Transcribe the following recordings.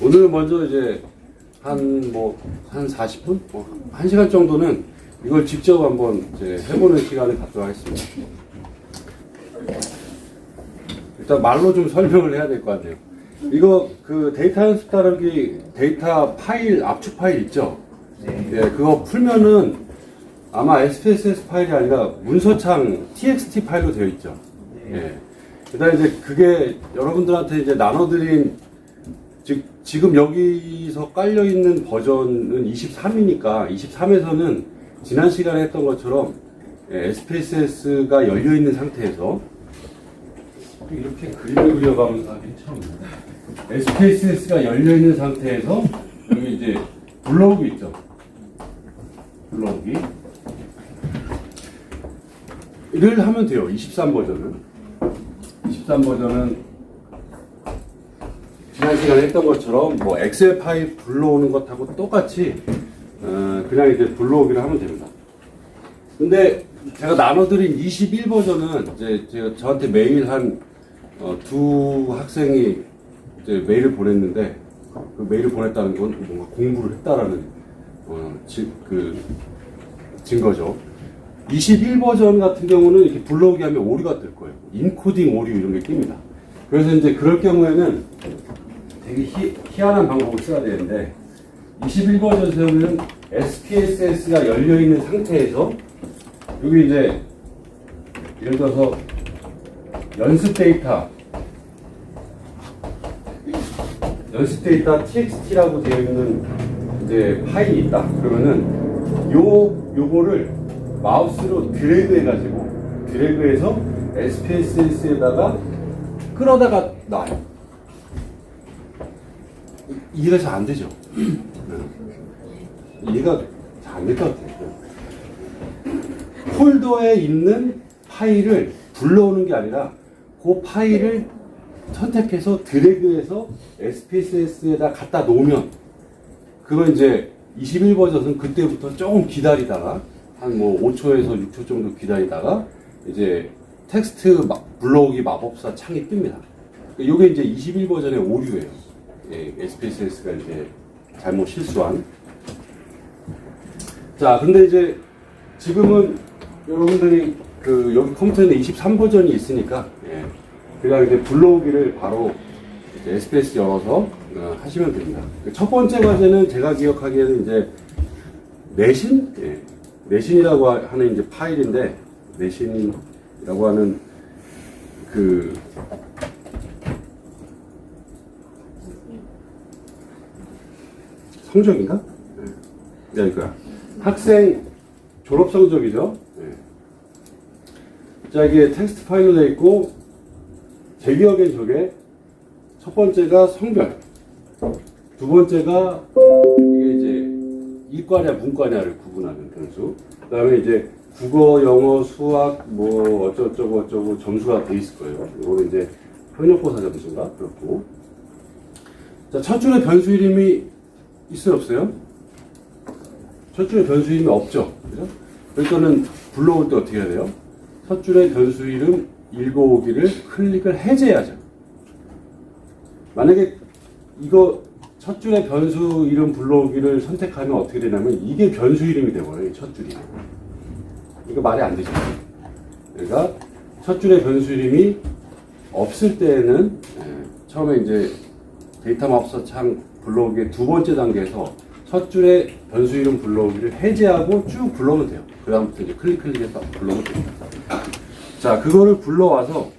오늘 먼저 이제 한 40분? 1시간 정도는 이걸 직접 한번 이제 해보는 시간을 갖도록 하겠습니다. 일단 말로 좀 설명을 해야 될 것 같아요. 이거 그 데이터 연습 다루기 데이터 파일, 압축 파일 있죠? 예, 그거 풀면은 아마 SPSS 파일이 아니라 문서창 TXT 파일로 되어 있죠. 예. 그다음에 이제 그게 여러분들한테 이제 나눠드린 지금 여기서 깔려 있는 버전은 23이니까 23에서는 지난 시간에 했던 것처럼 SPSS가 열려 있는 상태에서 이렇게 그림을 그려가면서 하기 처음입니다. SPSS가 열려 있는 상태에서 여기 이제 불러오기 있죠. 불러오기 를 하면 돼요. 23 버전은 지난 시간에 했던 것처럼 뭐 엑셀 파일 불러오는 것하고 똑같이 그냥 이제 불러오기를 하면 됩니다. 근데 제가 나눠드린 21 버전은 이제 제가 저한테 메일 한 두 학생이 이제 메일을 보냈는데 그 메일을 보냈다는 건 뭔가 공부를 했다라는 그 증거죠. 21 버전 같은 경우는 이렇게 불러오기 하면 오류가 뜰 거예요. 인코딩 오류 이런 게 뜹니다. 그래서 이제 그럴 경우에는 되게 희한한 방법을 써야 되는데 21 버전에서는 SPSS가 열려있는 상태에서 여기 이제 예를 들어서 연습 데이터 txt라고 되어 있는 이제 파일이 있다. 그러면은 요거를 마우스로 드래그해서 SPSS에다가 끌어다가 놔요. 이해가 잘 안 되죠? 이해가 잘 안 될 것 같아요. 폴더에 있는 파일을 불러오는 게 아니라 그 파일을 선택해서 드래그해서 SPSS에다 갖다 놓으면 그건 이제 21 버전은 그때부터 조금 기다리다가 한 뭐 5초에서 6초 정도 기다리다가 이제 텍스트 불러오기 마법사 창이 뜹니다. 이게 이제 21 버전의 오류예요. 예, SPSS가 이제 잘못 실수한. 자, 근데 이제 지금은 여러분들이 그 여기 컴퓨터에 23 버전이 있으니까 그냥 이제 불러오기를 바로 이제 SPS 열어서 하시면 됩니다. 첫 번째 과제는 제가 기억하기에는 이제 내신? 내신이라고 하는 이제 파일인데, 내신이라고 하는 그 성적인가? 네, 이거야. 학생 졸업 성적이죠. 자, 이게 텍스트 파일로 되어 있고, 제 기억엔 저게 첫 번째가 성별, 두 번째가 이게 이제 이과냐 문과냐를 구분하는 변수, 그 다음에 이제 국어, 영어, 수학 뭐 어쩌고 점수가 돼 있을 거예요. 이거는 이제 학력고사 점수가 그렇고. 자, 첫 줄에 변수 이름이 있어요, 없어요? 첫 줄에 변수 이름이 없죠, 그죠? 그러니까는 불러올 때 어떻게 해야 돼요? 첫 줄에 변수 이름 읽어오기를 클릭을 해제해야죠. 만약에 이거 첫 줄에 변수 이름 불러오기를 선택하면 어떻게 되냐면 이게 변수 이름이 되버려요. 첫 줄이. 이거 말이 안 되죠. 그러니까 첫 줄에 변수 이름이 없을 때에는 처음에 이제 데이터 마법사 창 불러오기의 두 번째 단계에서 첫 줄에 변수 이름 불러오기를 해제하고 쭉 불러오면 돼요. 그 다음부터 이제 클릭해서 불러오면 됩니다. 자, 그거를 불러와서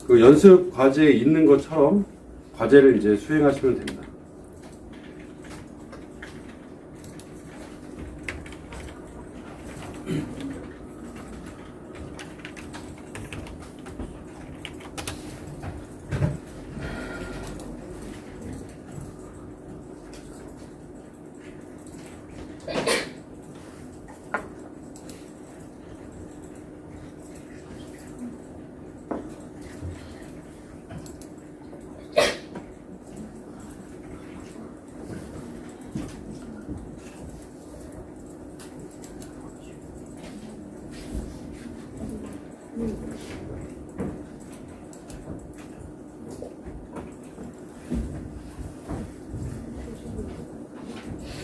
그 연습 과제에 있는 것처럼 과제를 이제 수행하시면 됩니다.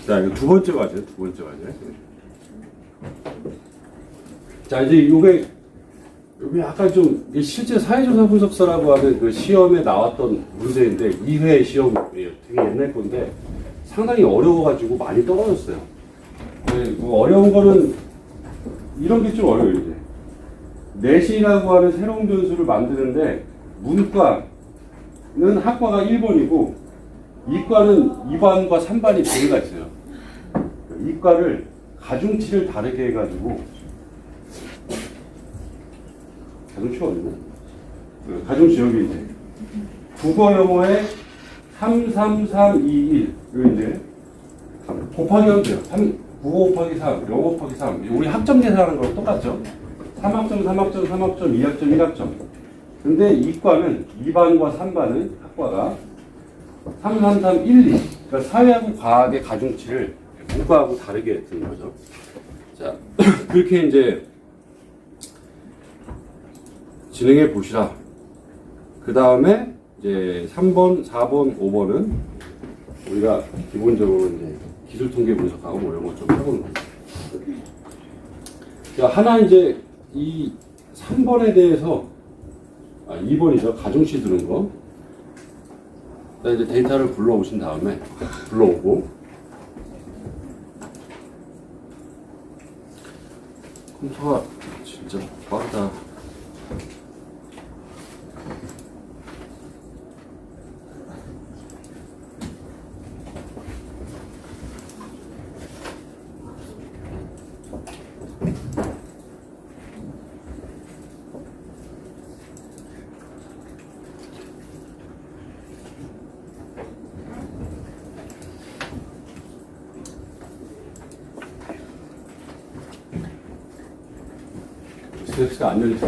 자, 이거 두 번째 과제, 두 번째 과제. 자, 이제 요게 약간 좀 실제 사회조사 분석서라고 하는 그 시험에 나왔던 문제인데 2회 시험 되게 옛날 건데 상당히 어려워가지고 많이 떨어졌어요. 네, 뭐 어려운 거는 이런 게 좀 어려워요. 이제 내신이라고 하는 새로운 변수를 만드는데 문과는 학과가 1번이고 이과는 2반과 3반이 두 개가 있어요. 이과를 가중치를 다르게 해가지고 가중치 어딨나? 가중치 여기 이제 국어 영어에 3, 3, 3, 2, 1 이거 이제 곱하기 하면 돼요. 국어 곱하기 3, 영어 곱하기 3 우리 학점 계산하는 거랑 똑같죠? 3학점, 3학점, 3학점, 2학점, 1학점 근데 이과는 2반과 3반은 학과가 3, 3, 3, 1, 2 그러니까 사회하고 과학의 가중치를 문과하고 다르게 두는 거죠. 자, 그렇게 이제 진행해 보시라. 그 다음에 이제 3번, 4번, 5번은 우리가 기본적으로 이제 기술 통계 분석하고 뭐 이런 거 좀 해보는 거죠. 자, 하나 이제 이 3번에 대해서 2번이죠. 가중치 두는 거. 이제 데이터를 불러오신 다음에 불러오고 컴퓨터가 진짜 빠르다. 스트레스가 안 열리죠.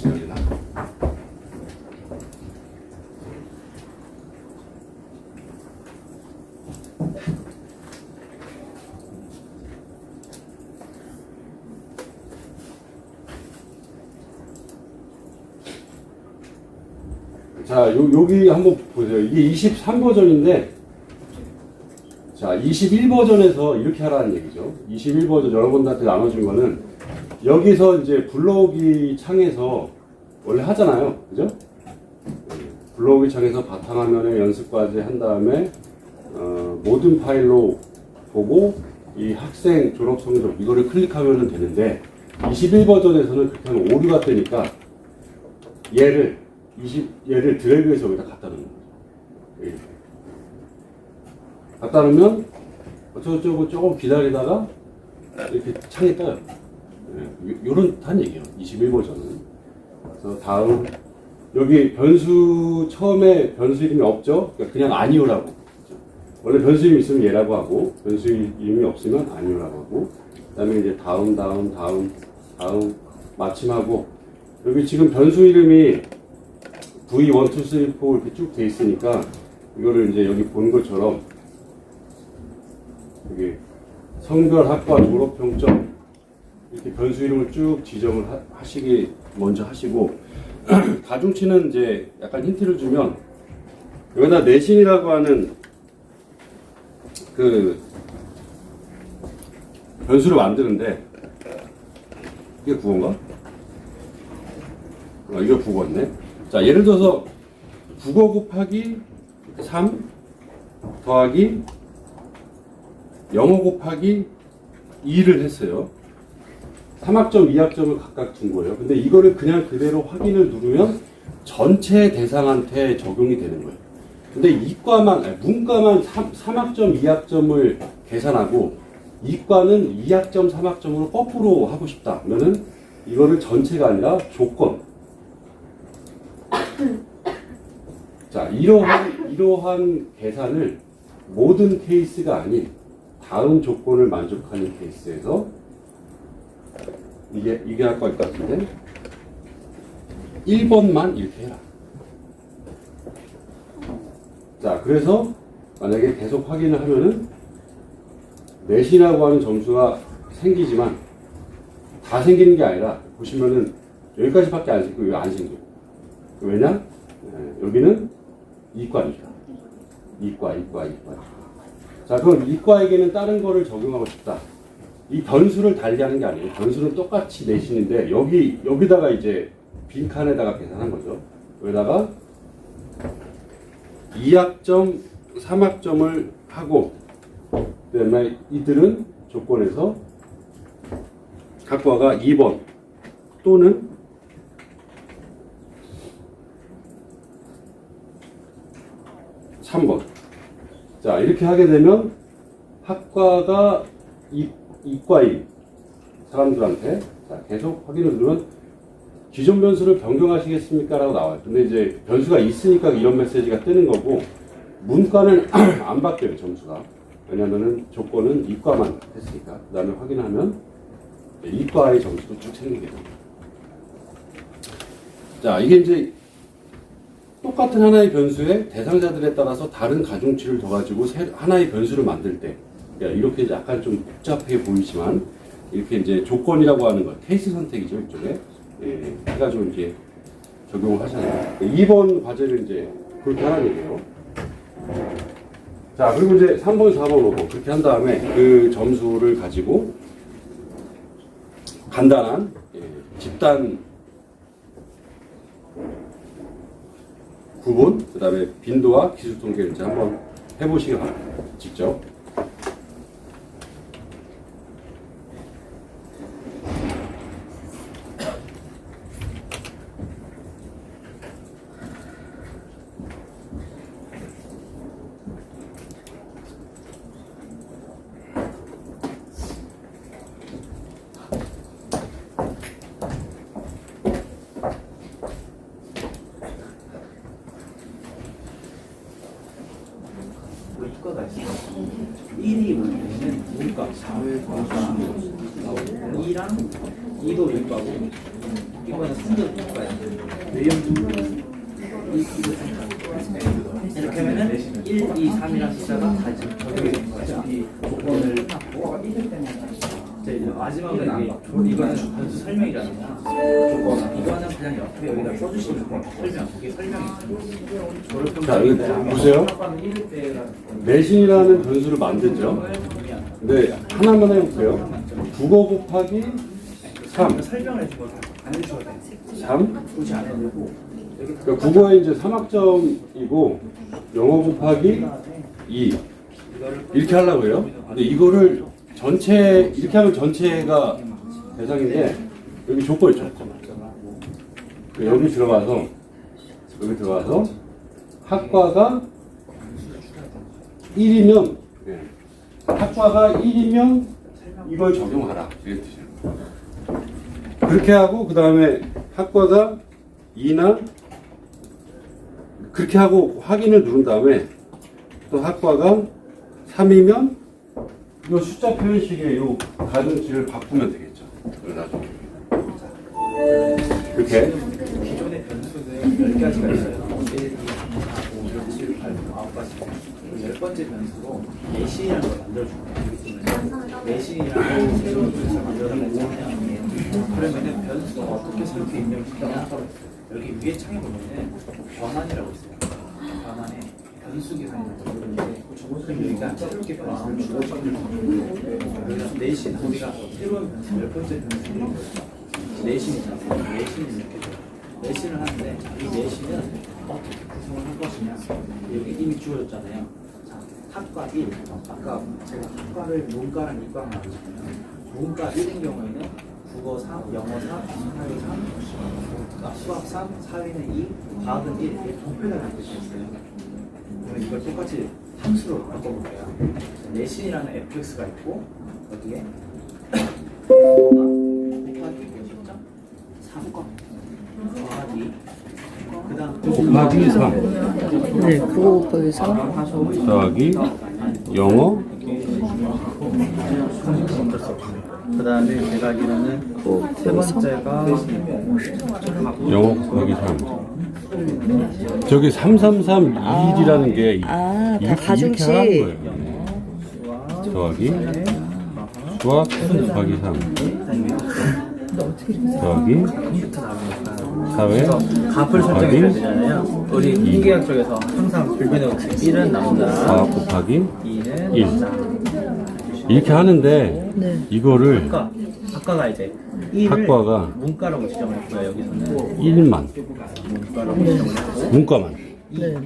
열리나? 자, 여기 한번 보세요. 이게 23버전인데 자, 21버전에서 이렇게 하라는 얘기죠. 21버전 여러분들한테 나눠준 거는 여기서 이제 불러오기 창에서 원래 하잖아요. 그죠? 불러오기 창에서 바탕화면에 연습과제 한 다음에 모든 파일로 보고 이 학생 졸업 성적 이거를 클릭하면 되는데 21버전에서는 그렇게 하면 오류가 뜨니까 얘를 드래그해서 여기다 갖다 놓는 거죠. 갖다 놓으면 어쩌고저쩌고 조금 기다리다가 이렇게 창이 떠요. 요런 한 얘기예요. 21버전은. 그래서 다음 여기 변수 처음에 변수 이름이 없죠? 그러니까 그냥 아니오라고. 원래 변수 이름이 있으면 얘라고 하고 변수 이름이 없으면 아니오라고 하고 그다음에 이제 다음 마침하고 여기 지금 변수 이름이 V1, 2, 3, 4 이렇게 쭉 돼 있으니까 이거를 이제 여기 본 것처럼 여기 성별, 학과, 졸업 평점 이렇게 변수 이름을 쭉 지정을 하시기 먼저 하시고 가중치는 이제 약간 힌트를 주면 여기다 내신이라고 하는 그 변수를 만드는데 이게 국어인가? 이게 국어네. 자, 예를 들어서 국어 곱하기 3 더하기 영어 곱하기 2를 했어요. 3학점, 2학점을 각각 준 거예요. 근데 이거를 그냥 그대로 확인을 누르면 전체 대상한테 적용이 되는 거예요. 근데 문과만 3학점, 2학점을 계산하고 이과는 2학점, 3학점으로 거꾸로 하고 싶다. 그러면은 이거를 전체가 아니라 조건. 자, 이러한 계산을 모든 케이스가 아닌 다음 조건을 만족하는 케이스에서 이게 할 것 같은데 1번만 이렇게 해라. 자, 그래서 만약에 계속 확인을 하면은 내신이라고 하는 점수가 생기지만 다 생기는 게 아니라 보시면은 여기까지밖에 안 생기고 여기 안 생겨요. 왜냐? 여기는 이과입니다. 이과. 자, 그럼 이과에게는 다른 거를 적용하고 싶다. 이 변수를 달리하는 게 아니에요. 변수는 똑같이 내신인데 여기다가 이제 빈칸에다가 계산한 거죠. 여기다가 2학점, 3학점을 하고 그다음에 이들은 조건에서 학과가 2번 또는 3번. 자, 이렇게 하게 되면 학과가 이과인 사람들한테 자, 계속 확인을 누르면 기존 변수를 변경하시겠습니까? 라고 나와요. 근데 이제 변수가 있으니까 이런 메시지가 뜨는 거고 문과는 안 바뀌어요, 점수가. 왜냐면은 조건은 이과만 했으니까. 그 다음에 확인하면 이과의 점수도 쭉 생기게 됩니다. 자, 이게 이제 똑같은 하나의 변수에 대상자들에 따라서 다른 가중치를 더가지고 하나의 변수를 만들 때 이렇게 약간 좀 복잡해 보이지만 이렇게 이제 조건이라고 하는 것, 케이스 선택이죠, 이쪽에. 해가지고 이제 적용을 하잖아요. 2번 과제를 이제 그렇게 하라는 얘기예요. 자, 그리고 이제 3번, 4번, 5번 그렇게 한 다음에 그 점수를 가지고 간단한 집단 구분, 그 다음에 빈도와 기술 통계를 이제 한번 해보시기 바랍니다. 직접. 이과가 있어요. 1이 문제는 문과, 4과 2랑 2도 이과고 이거는 3도 이과예요. 이렇게 하면은 1, 2, 3이라는 숫자가 다 적용이 되는 거죠. 이 조건을 갖고 이제 마지막에 이거는 변수 설명이라든가 조건 이거는 그냥 옆에 여기다 써주시면 돼요. 설명, 이게 설명이 있어요. 자, 여기 보세요. 내신이라는 변수를 만들죠. 근데 하나만 해볼게요. 국어 곱하기 3. 설명을 해주고 안 해주셔도 돼요. 3. 굳이 안 해도 되고. 그러니까 국어에 이제 3학점이고 영어 곱하기 2. 이렇게 하려고 해요. 근데 이거를 전체, 이렇게 하면 전체가 대상인데 여기 조건 있죠. 여기 들어가서 학과가 1이면 학과가 1이면 이걸 적용하라. 이렇게 뜻이에요. 그렇게 하고 그 다음에 학과가 2나 그렇게 하고 확인을 누른 다음에 또 학과가 3이면 이 숫자 표현식의 이 가중치를 바꾸면 되겠죠. 그래가지고 그렇게 기존의 변수는 10가지가 있어요. 1, 2, 3, 4, 5, 6, 7, 8, 9가지. 10번째 변수로 내신이라는 걸 만들어주거든요. 내신이라는 새로운 변수를 만들어달라고 했잖아요. 그러면은 변수가 어떻게 설계 입력을 시키냐. 여기 위에 창에 보면은 변환이라고 있어요. 변환에 변수 계산이라고 그러는데 여기가 새롭게 변수를 주고 싶은 거예요. 내신, 우리가 새로운 변수, 10번째 변수를 내신이잖아요. 내신을 이렇게 줘요. 내신을 하는데 이 내신은 어떻게 구성을 할 것이냐. 여기 이미 주어졌잖아요. 자, 학과 1. 아까 제가 학과를 문과랑 이과랑 나누잖아요. 문과 1인 경우에는 국어 3, 영어 3, 사회 3, 수학 3, 사회는 2, 과학은 1 이렇게 분배를 할 수 있어요. 그러면 이걸 똑같이 함수로 바꿔볼게요. 내신이라는 fx가 있고 여기에 곱하기 몇이죠? 3과 더하기 그 다음 곱하기 3 네, 그거 곱하기 3. 더하기 영어 그 다음에 제가 알기로는 세 번째가 영어 곱하기 3 저기 3331이라는 게 다 이렇게 가중치. 하는 거예요. 더하기 수학 곱하기 3 더하기 컴퓨터 나오니까 사회 그래서 값을 설정해야 되잖아요. 우리 통계학 쪽에서 항상 불변의 원칙 1은 남자, 4 곱하기 2는 일. 여자. 이렇게 하는데 네. 이거를 학과가 이제 1을 학과가 문과라고 지정을 했고요. 여기서는 1만 문과라고 지정을 했고 문과만 네.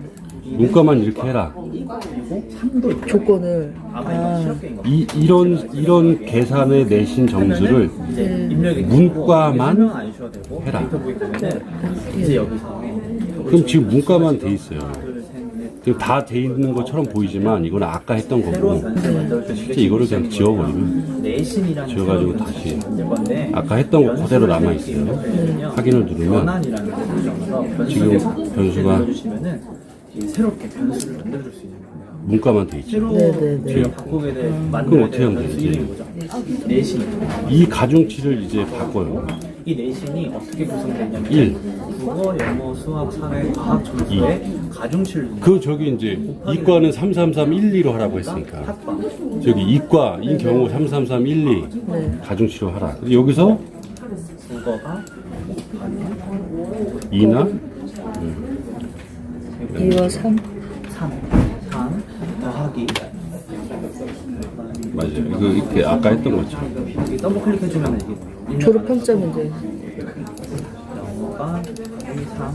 문과만 이렇게 해라. 그리고 3도 있고 조건을. 아마 이건 실업계인 거 이런 계산에 내신 점수를 이제 입력이 문과만 되고 안 주셔도 되고 해라. 데이터 보기 때문에 이제 여기서 그럼 지금 문과만 돼 있어요. 둘, 셋, 넷, 지금 다 돼 있는 것처럼 보이지만 이거는 아까 했던 새로운 거고 변수를 만들어줄 실제 이거를 그냥 지워버리면 내신이라는 지워가지고 새로운 다시 변수를 만들 건데 아까 했던 거 그대로 남아 있어요. 확인을 누르면 변환이라는 걸 설정해서 지금 변수가 눌러주시면은 이제 새롭게 변수를 만들어줄 수 있는 거예요. 문과만 돼 있죠. 새로 네네네. 저희가 바꾸게 될 그럼 만들어야 어떻게 될 하면 변수 되지? 이름이 뭐죠? 내신. 이 가중치를 이제 바꿔요. 이 내신이 어떻게 구성되냐면 1. 국어, 영어, 수학, 사회, 과학 점수의 가중치를 그 저기 이제 이과는 33312로 하라고 했으니까 합과 저기 이과인 경우 33312 네. 가중치로 하라. 근데 여기서 국어가 2나 2와 3. 3 더하기 맞아요. 이거 이렇게 아까 했던 것처럼 여기 더블 클릭해주면 이게 졸업 평점인데. 영어가 2, 3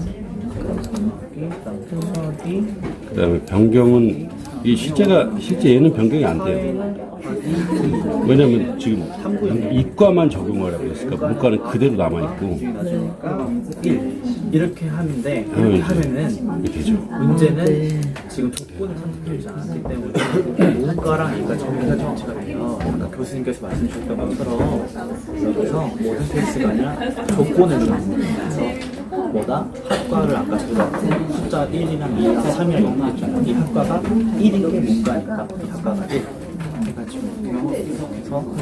더하기 수학이 그다음에 변경은 이 실제 얘는 변경이 안 돼요. 왜냐면 지금 이과만 적용을 하고 있으니까 문과는 그대로 남아 있고 나중에가 1 이렇게 하는데 이렇게 하면은 이렇게 되죠. 문제는 지금 조건을 선택해주지 않았기 때문에 문과랑 이과 정리가 정치가 돼요. 아까 교수님께서 말씀 주셨던 것처럼 여기서 모든 케이스가 아니라 조건을 주는 거예요. 그래서 뭐다? 학과를 아까 저희가 숫자 1이랑 2랑 3이랑 연구했잖아요. 이 학과가 1인 게 문과니까 이 학과가 1 해가지고 그래서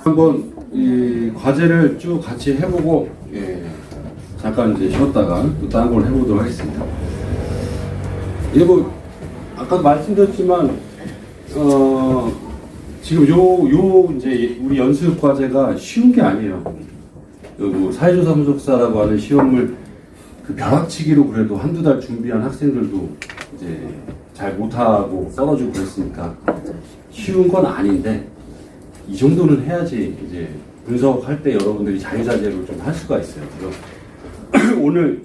한번 이 과제를 쭉 같이 해보고 잠깐 이제 쉬었다가 또 다른 걸 해보도록 하겠습니다. 이게 뭐 아까 말씀드렸지만 지금 요 이제 우리 연습 과제가 쉬운 게 아니에요. 뭐 사회조사 분석사라고 하는 시험을 그 벼락치기로 그래도 한두 달 준비한 학생들도 이제 잘 못하고 떨어지고 그랬으니까 쉬운 건 아닌데 이 정도는 해야지 이제 분석할 때 여러분들이 자유자재로 좀 할 수가 있어요. 그래서 오늘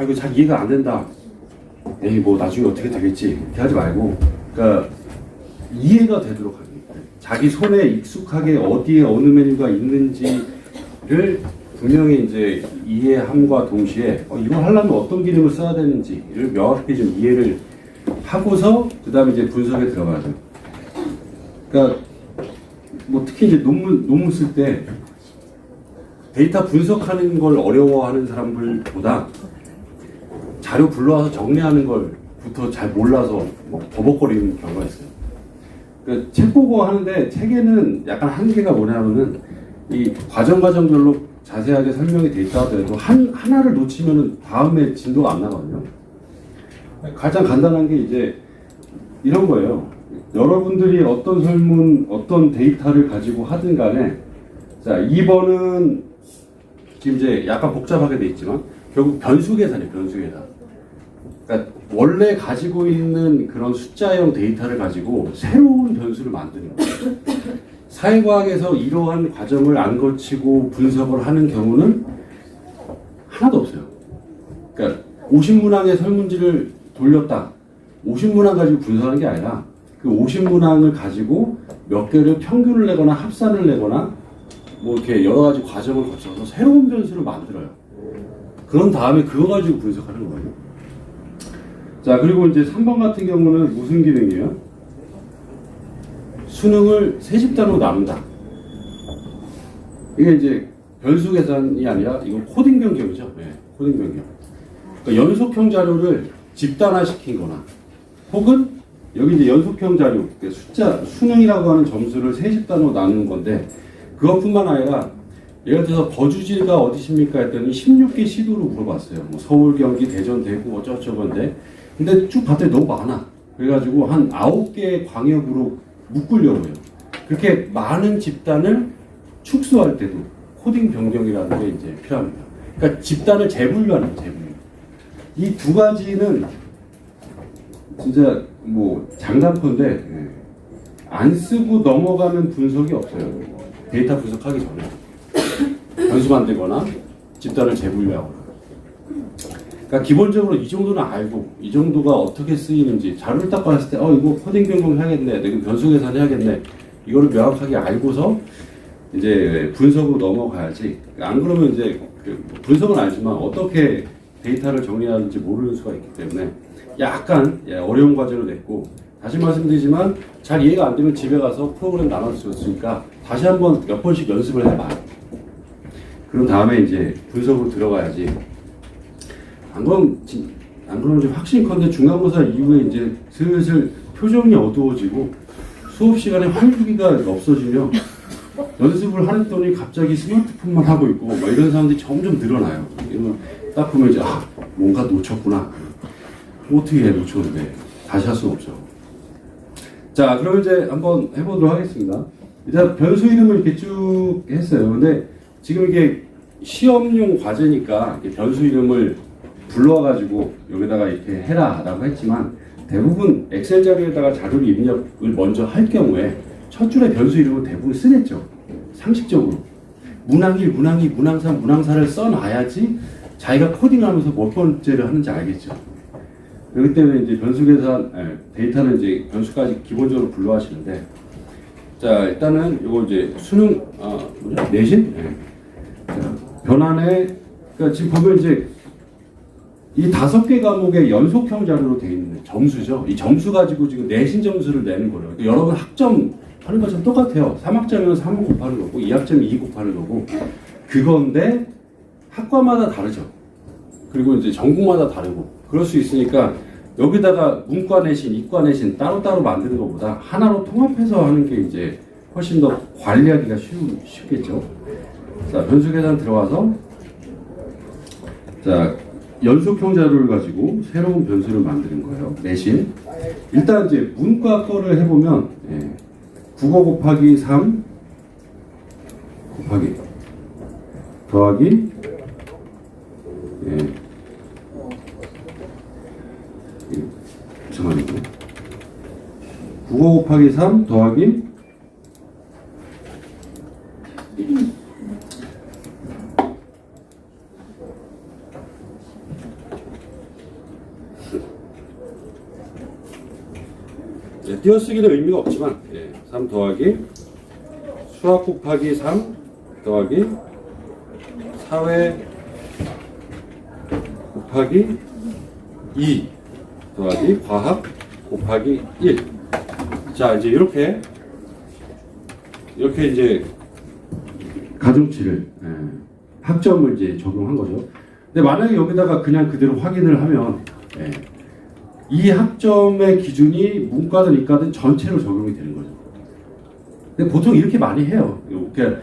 이거 잘 이해가 안 된다. 에이 뭐 나중에 어떻게 되겠지 이렇게 하지 말고 그러니까 이해가 되도록 하기. 자기 손에 익숙하게 어디에 어느 메뉴가 있는지를 분명히 이제 이해함과 동시에 이걸 하려면 어떤 기능을 써야 되는지를 명확히 좀 이해를 하고서 그 다음에 이제 분석에 들어가야 돼요. 그러니까 뭐 특히 이제 논문 쓸 때 데이터 분석하는 걸 어려워하는 사람들보다 자료 불러와서 정리하는 걸부터 잘 몰라서 뭐 버벅거리는 경우가 있어요. 그러니까 책 보고 하는데 책에는 약간 한계가 뭐냐면은 이 과정별로 자세하게 설명이 돼 있다 하더라도 하나를 놓치면은 다음에 진도가 안 나거든요. 가장 간단한 게 이제 이런 거예요. 여러분들이 어떤 설문, 어떤 데이터를 가지고 하든 간에 자, 2번은 지금 이제 약간 복잡하게 돼 있지만 결국 변수 계산이에요. 변수 계산. 그러니까 원래 가지고 있는 그런 숫자형 데이터를 가지고 새로운 변수를 만드는 거예요. 사회과학에서 이러한 과정을 안 거치고 분석을 하는 경우는 하나도 없어요. 그러니까 50문항의 설문지를 돌렸다. 50문항 가지고 분석하는 게 아니라 그 50문항을 가지고 몇 개를 평균을 내거나 합산을 내거나 뭐 이렇게 여러 가지 과정을 거쳐서 새로운 변수를 만들어요. 그런 다음에 그거 가지고 분석하는 거예요. 자, 그리고 이제 3번 같은 경우는 무슨 기능이에요? 수능을 세 집단으로 나눈다. 이게 이제 변수 계산이 아니라 이건 코딩 변경이죠. 네, 코딩 변경. 그러니까 연속형 자료를 집단화시킨 거나 혹은 여기 이제 연속형 자료, 그러니까 수능이라고 하는 점수를 세 집단으로 나누는 건데 그것뿐만 아니라 예를 들어서 거주지가 어디십니까 했더니 16개 시도로 물어봤어요. 뭐 서울, 경기, 대전, 대구 어쩌고저쩌고인데 근데 쭉 봤더니 너무 많아. 그래가지고 한 9개 광역으로 묶으려고 해요. 그렇게 많은 집단을 축소할 때도 코딩 변경이라는 게 이제 필요합니다. 그러니까 집단을 재분류하는 거예요, 재분류. 이 두 가지는 진짜 뭐 장단포인데 안 쓰고 넘어가는 분석이 없어요. 데이터 분석하기 전에 변수 만들거나 집단을 재분류하거나. 그러니까 기본적으로 이 정도는 알고 이 정도가 어떻게 쓰이는지 자료를 딱 봤을 때 이거 코딩 변경 해야겠네, 내가 변수 계산 해야겠네, 이거를 명확하게 알고서 이제 분석으로 넘어가야지. 안 그러면 이제 분석은 알지만 어떻게 데이터를 정리하는지 모르는 수가 있기 때문에 약간 어려운 과제로 냈고, 다시 말씀드리지만 잘 이해가 안 되면 집에 가서 프로그램 나눠서 줬으니까 다시 한번 몇 번씩 연습을 해봐요. 그런 다음에 이제 분석으로 들어가야지. 안 그러면 이제 확신컨대 중간고사 이후에 이제 슬슬 표정이 어두워지고 수업 시간에 활기가 없어지며 연습을 하랬더니 갑자기 스마트폰만 하고 있고 막 이런 사람들이 점점 늘어나요. 이러면 딱 보면 이제 뭔가 놓쳤구나. 어떻게 놓쳤는데 다시 할 수는 없죠. 자, 그럼 이제 한번 해보도록 하겠습니다. 일단 변수 이름을 이렇게 쭉 했어요. 근데 지금 이게 시험용 과제니까 이렇게 변수 이름을 불러가지고 여기다가 이렇게 해라 라고 했지만, 대부분 엑셀 자료에다가 자료를 입력을 먼저 할 경우에 첫 줄에 변수 이름을 대부분 쓰겠죠. 상식적으로 문항 1, 문항 2, 문항 3, 문항 4를 써놔야지 자기가 코딩하면서 몇 번째를 하는지 알겠죠. 그렇기 때문에 이제 변수 계산, 데이터는 이제 변수까지 기본적으로 불러하시는데, 자, 일단은 이거 이제 수능, 내신? 자, 변환에, 그러니까 지금 보면 이제 이 5개 과목의 연속형 자료로 되어 있는 점수죠. 이 점수 가지고 지금 내신 점수를 내는 거예요. 그러니까 여러분 학점 하는 것처럼 똑같아요. 3학점이면 3 곱하는 거고 2학점이 2 곱하는 거고, 그건데 학과마다 다르죠. 그리고 이제 전국마다 다르고 그럴 수 있으니까 여기다가 문과 내신, 이과 내신 따로따로 만드는 것보다 하나로 통합해서 하는 게 이제 훨씬 더 관리하기가 쉽겠죠. 자, 변수 계산 들어가서, 자, 연속형 자료를 가지고 새로운 변수를 만드는 거예요. 내신. 일단 이제 문과 거를 해보면, 국어 곱하기 3 곱하기 더하기 잠깐만요. 국어 곱하기 3 더하기 띄어쓰기는 의미가 없지만 3 더하기 수학 곱하기 3 더하기 사회 곱하기 2 더하기 과학 곱하기 1. 자, 이제 이렇게 이제 가중치를 학점을 이제 적용한 거죠. 근데 만약에 여기다가 그냥 그대로 확인을 하면 이 학점의 기준이 문과든 이과든 전체로 적용이 되는 거죠. 근데 보통 이렇게 많이 해요. 그러니까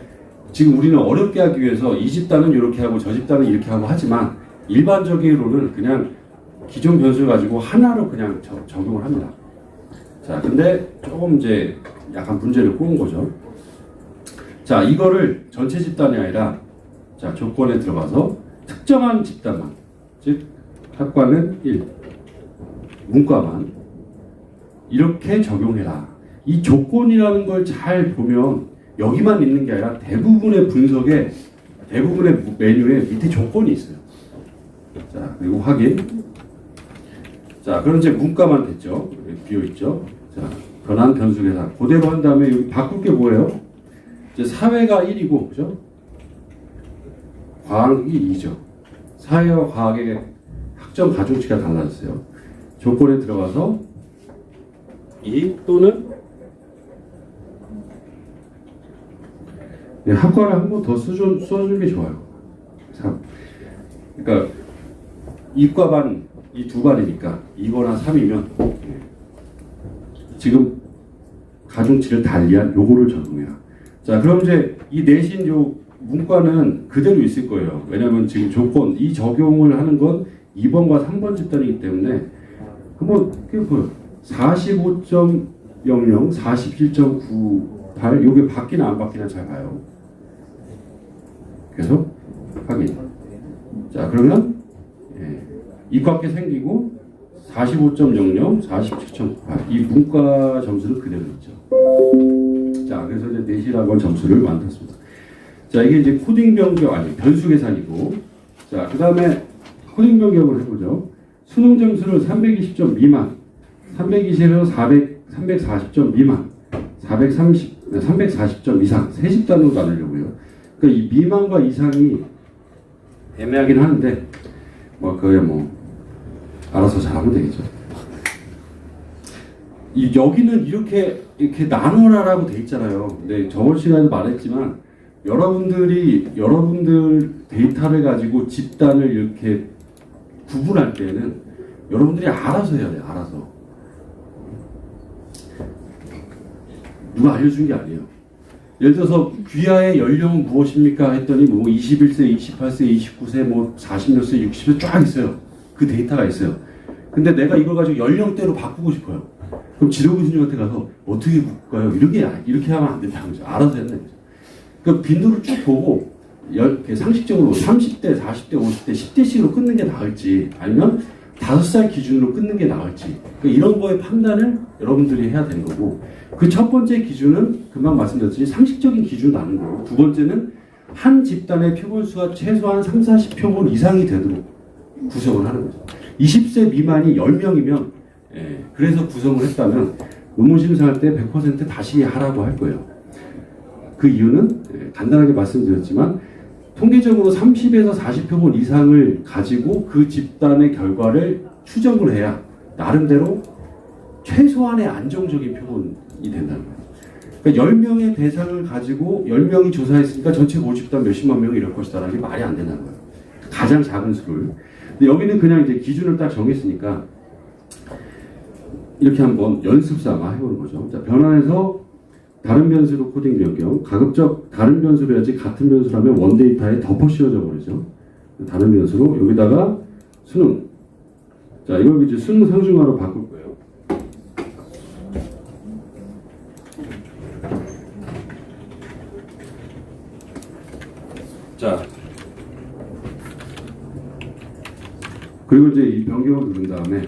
지금 우리는 어렵게 하기 위해서 이 집단은 이렇게 하고 저 집단은 이렇게 하고 하지만, 일반적으로는 그냥 기존 변수를 가지고 하나로 그냥 적용을 합니다. 자, 근데 조금 이제 약간 문제를 꼬은 거죠. 자, 이거를 전체 집단이 아니라, 자, 조건에 들어가서 특정한 집단만, 즉 학과는 1, 문과만 이렇게 적용해라. 이 조건이라는 걸 잘 보면 여기만 있는 게 아니라 대부분의 분석에, 대부분의 메뉴에 밑에 조건이 있어요. 자, 그리고 확인. 자, 그럼 이제 문과만 됐죠. 비어있죠. 자, 변환 변수 계산 그대로 한 다음에 여기 바꿀 게 뭐예요? 이제 사회가 1이고, 그죠? 과학이 2죠. 사회와 과학의 학점 가중치가 달라졌어요. 조건에 들어가서 2 또는 학과를 한 번 더 써주는 게 좋아요. 3. 그러니까 이과 반, 이 두 반이니까 2거나 3이면 지금 가중치를 달리한 요거를 적용해라. 자, 그럼 이제 이 내신 요 문과는 그대로 있을 거예요. 왜냐면 지금 조건, 이 적용을 하는 건 2번과 3번 집단이기 때문에 한번 보여. 45.00, 47.98 요게 바뀌나 안 바뀌나 잘 봐요. 계속 확인. 자, 그러면 이과께 생기고 45.00, 47.98. 이 문과 점수는 그대로 있죠. 자, 그래서 이제 내시라고 한 점수를 만들었습니다. 자, 이게 이제 코딩 변경, 아니, 변수 계산이고. 자, 그 다음에 코딩 변경을 해보죠. 수능 점수를 320점 미만, 320에서 340점 미만, 340점 이상, 세 집단으로 나누려고요. 그러니까 이 미만과 이상이 애매하긴 하는데, 그게 알아서 잘하면 되겠죠. 여기는 이렇게 나누라라고 돼 있잖아요. 근데 저번 시간에도 말했지만, 여러분들 데이터를 가지고 집단을 이렇게 구분할 때는 여러분들이 알아서 해야 돼요. 알아서. 누가 알려준 게 아니에요. 예를 들어서 귀하의 연령은 무엇입니까? 했더니 21세, 28세, 29세, 40몇 세, 60세 쫙 있어요. 그 데이터가 있어요. 근데 내가 이걸 가지고 연령대로 바꾸고 싶어요. 그럼 지도교수님한테 가서 어떻게 바꿀까요? 이렇게 하면 안 된다는 거죠. 알아서 해야 되는 거죠. 그 빈도를 쭉 보고 상식적으로 30대, 40대, 50대, 10대씩으로 끊는 게 나을지 아니면 5살 기준으로 끊는 게 나을지 이런 거의 판단을 여러분들이 해야 되는 거고 그 첫 번째 기준은 금방 말씀드렸듯이 상식적인 기준을 나눈 거고 두 번째는 한 집단의 표본수가 최소한 3, 40표본 이상이 되도록 구성을 하는 거죠. 20세 미만이 10명이면 그래서 구성을 했다면 논문 심사할 때 100% 다시 하라고 할 거예요. 그 이유는 간단하게 말씀드렸지만 통계적으로 30에서 40표본 이상을 가지고 그 집단의 결과를 추정을 해야 나름대로 최소한의 안정적인 표본이 된다는 거예요. 그러니까 10명의 대상을 가지고 10명이 조사했으니까 전체 모집단 몇십만 명이 이럴 것이다라는 게 말이 안 된다는 거예요. 가장 작은 수를. 근데 여기는 그냥 이제 기준을 딱 정했으니까 이렇게 한번 연습 삼아 해보는 거죠. 자, 변환해서 다른 변수로 코딩 변경, 가급적 다른 변수로 해야지 같은 변수라면 원데이터에 덮어 씌워져 버리죠. 다른 변수로 여기다가 수능. 자, 이걸 이제 수능 상중하로 바꿀 거예요. 자, 그리고 이제 이 변경을 누른 다음에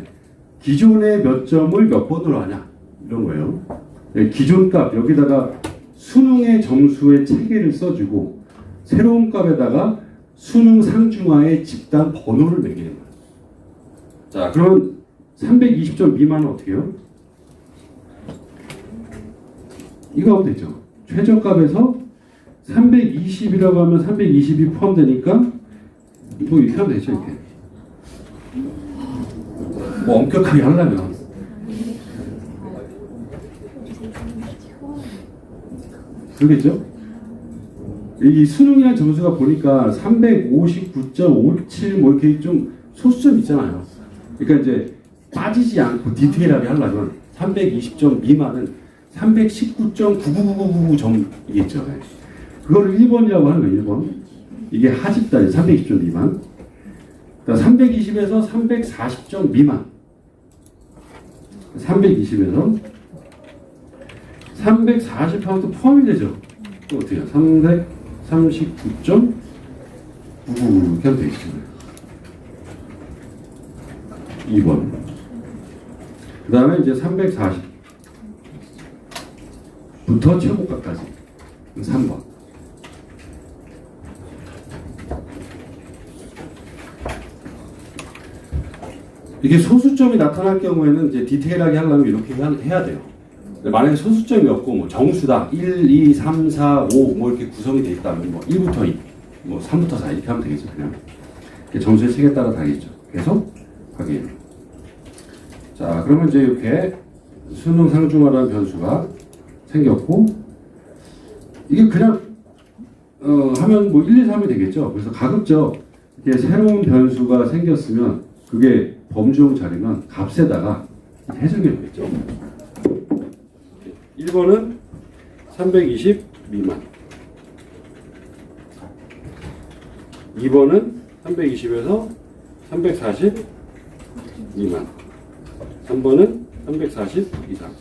기존의 몇 점을 몇 번으로 하냐 이런 거예요. 기존 값 여기다가 수능의 점수의 체계를 써주고 새로운 값에다가 수능 상중하의 집단 번호를 매기는 거예요. 자, 그러면 320점 미만은 어떻게 해요? 이거 하면 되죠. 최저값에서 320이라고 하면 320이 포함되니까 이렇게 하면 되죠. 이렇게 엄격하게 하려면 그러겠죠? 이 수능이라는 점수가 보니까 359.57 이렇게 좀 소수점 있잖아요. 그러니까 이제 빠지지 않고 디테일하게 하려면 320점 미만은 319.99999점이겠죠. 그거를 1번이라고 하는 거예요. 1번. 이게 하집단이 320점 미만. 그러니까 320에서 340점 미만. 320에서 340하고도 포함이 되죠. 또 어떻게 해요? 339.999 이렇게 하면 되겠죠. 2번. 그 다음에 이제 340부터 최고값까지 3번. 이게 소수점이 나타날 경우에는 이제 디테일하게 하려면 이렇게 해야 돼요. 만약에 소수점이 없고 정수다 1, 2, 3, 4, 5 이렇게 구성이 돼 있다면 1부터 2, 3부터 4 이렇게 하면 되겠죠. 그냥 점수의 책에 따라 다르겠죠. 계속 확인. 자, 그러면 이제 이렇게 수능 상중하라는 변수가 생겼고 이게 그냥 하면 1, 2, 3이 되겠죠. 그래서 가급적 이렇게 새로운 변수가 생겼으면 그게 범주형 자리면 값에다가 해석해보겠죠. 1번은 320 미만, 2번은 320에서 340 미만, 3번은 340 이상.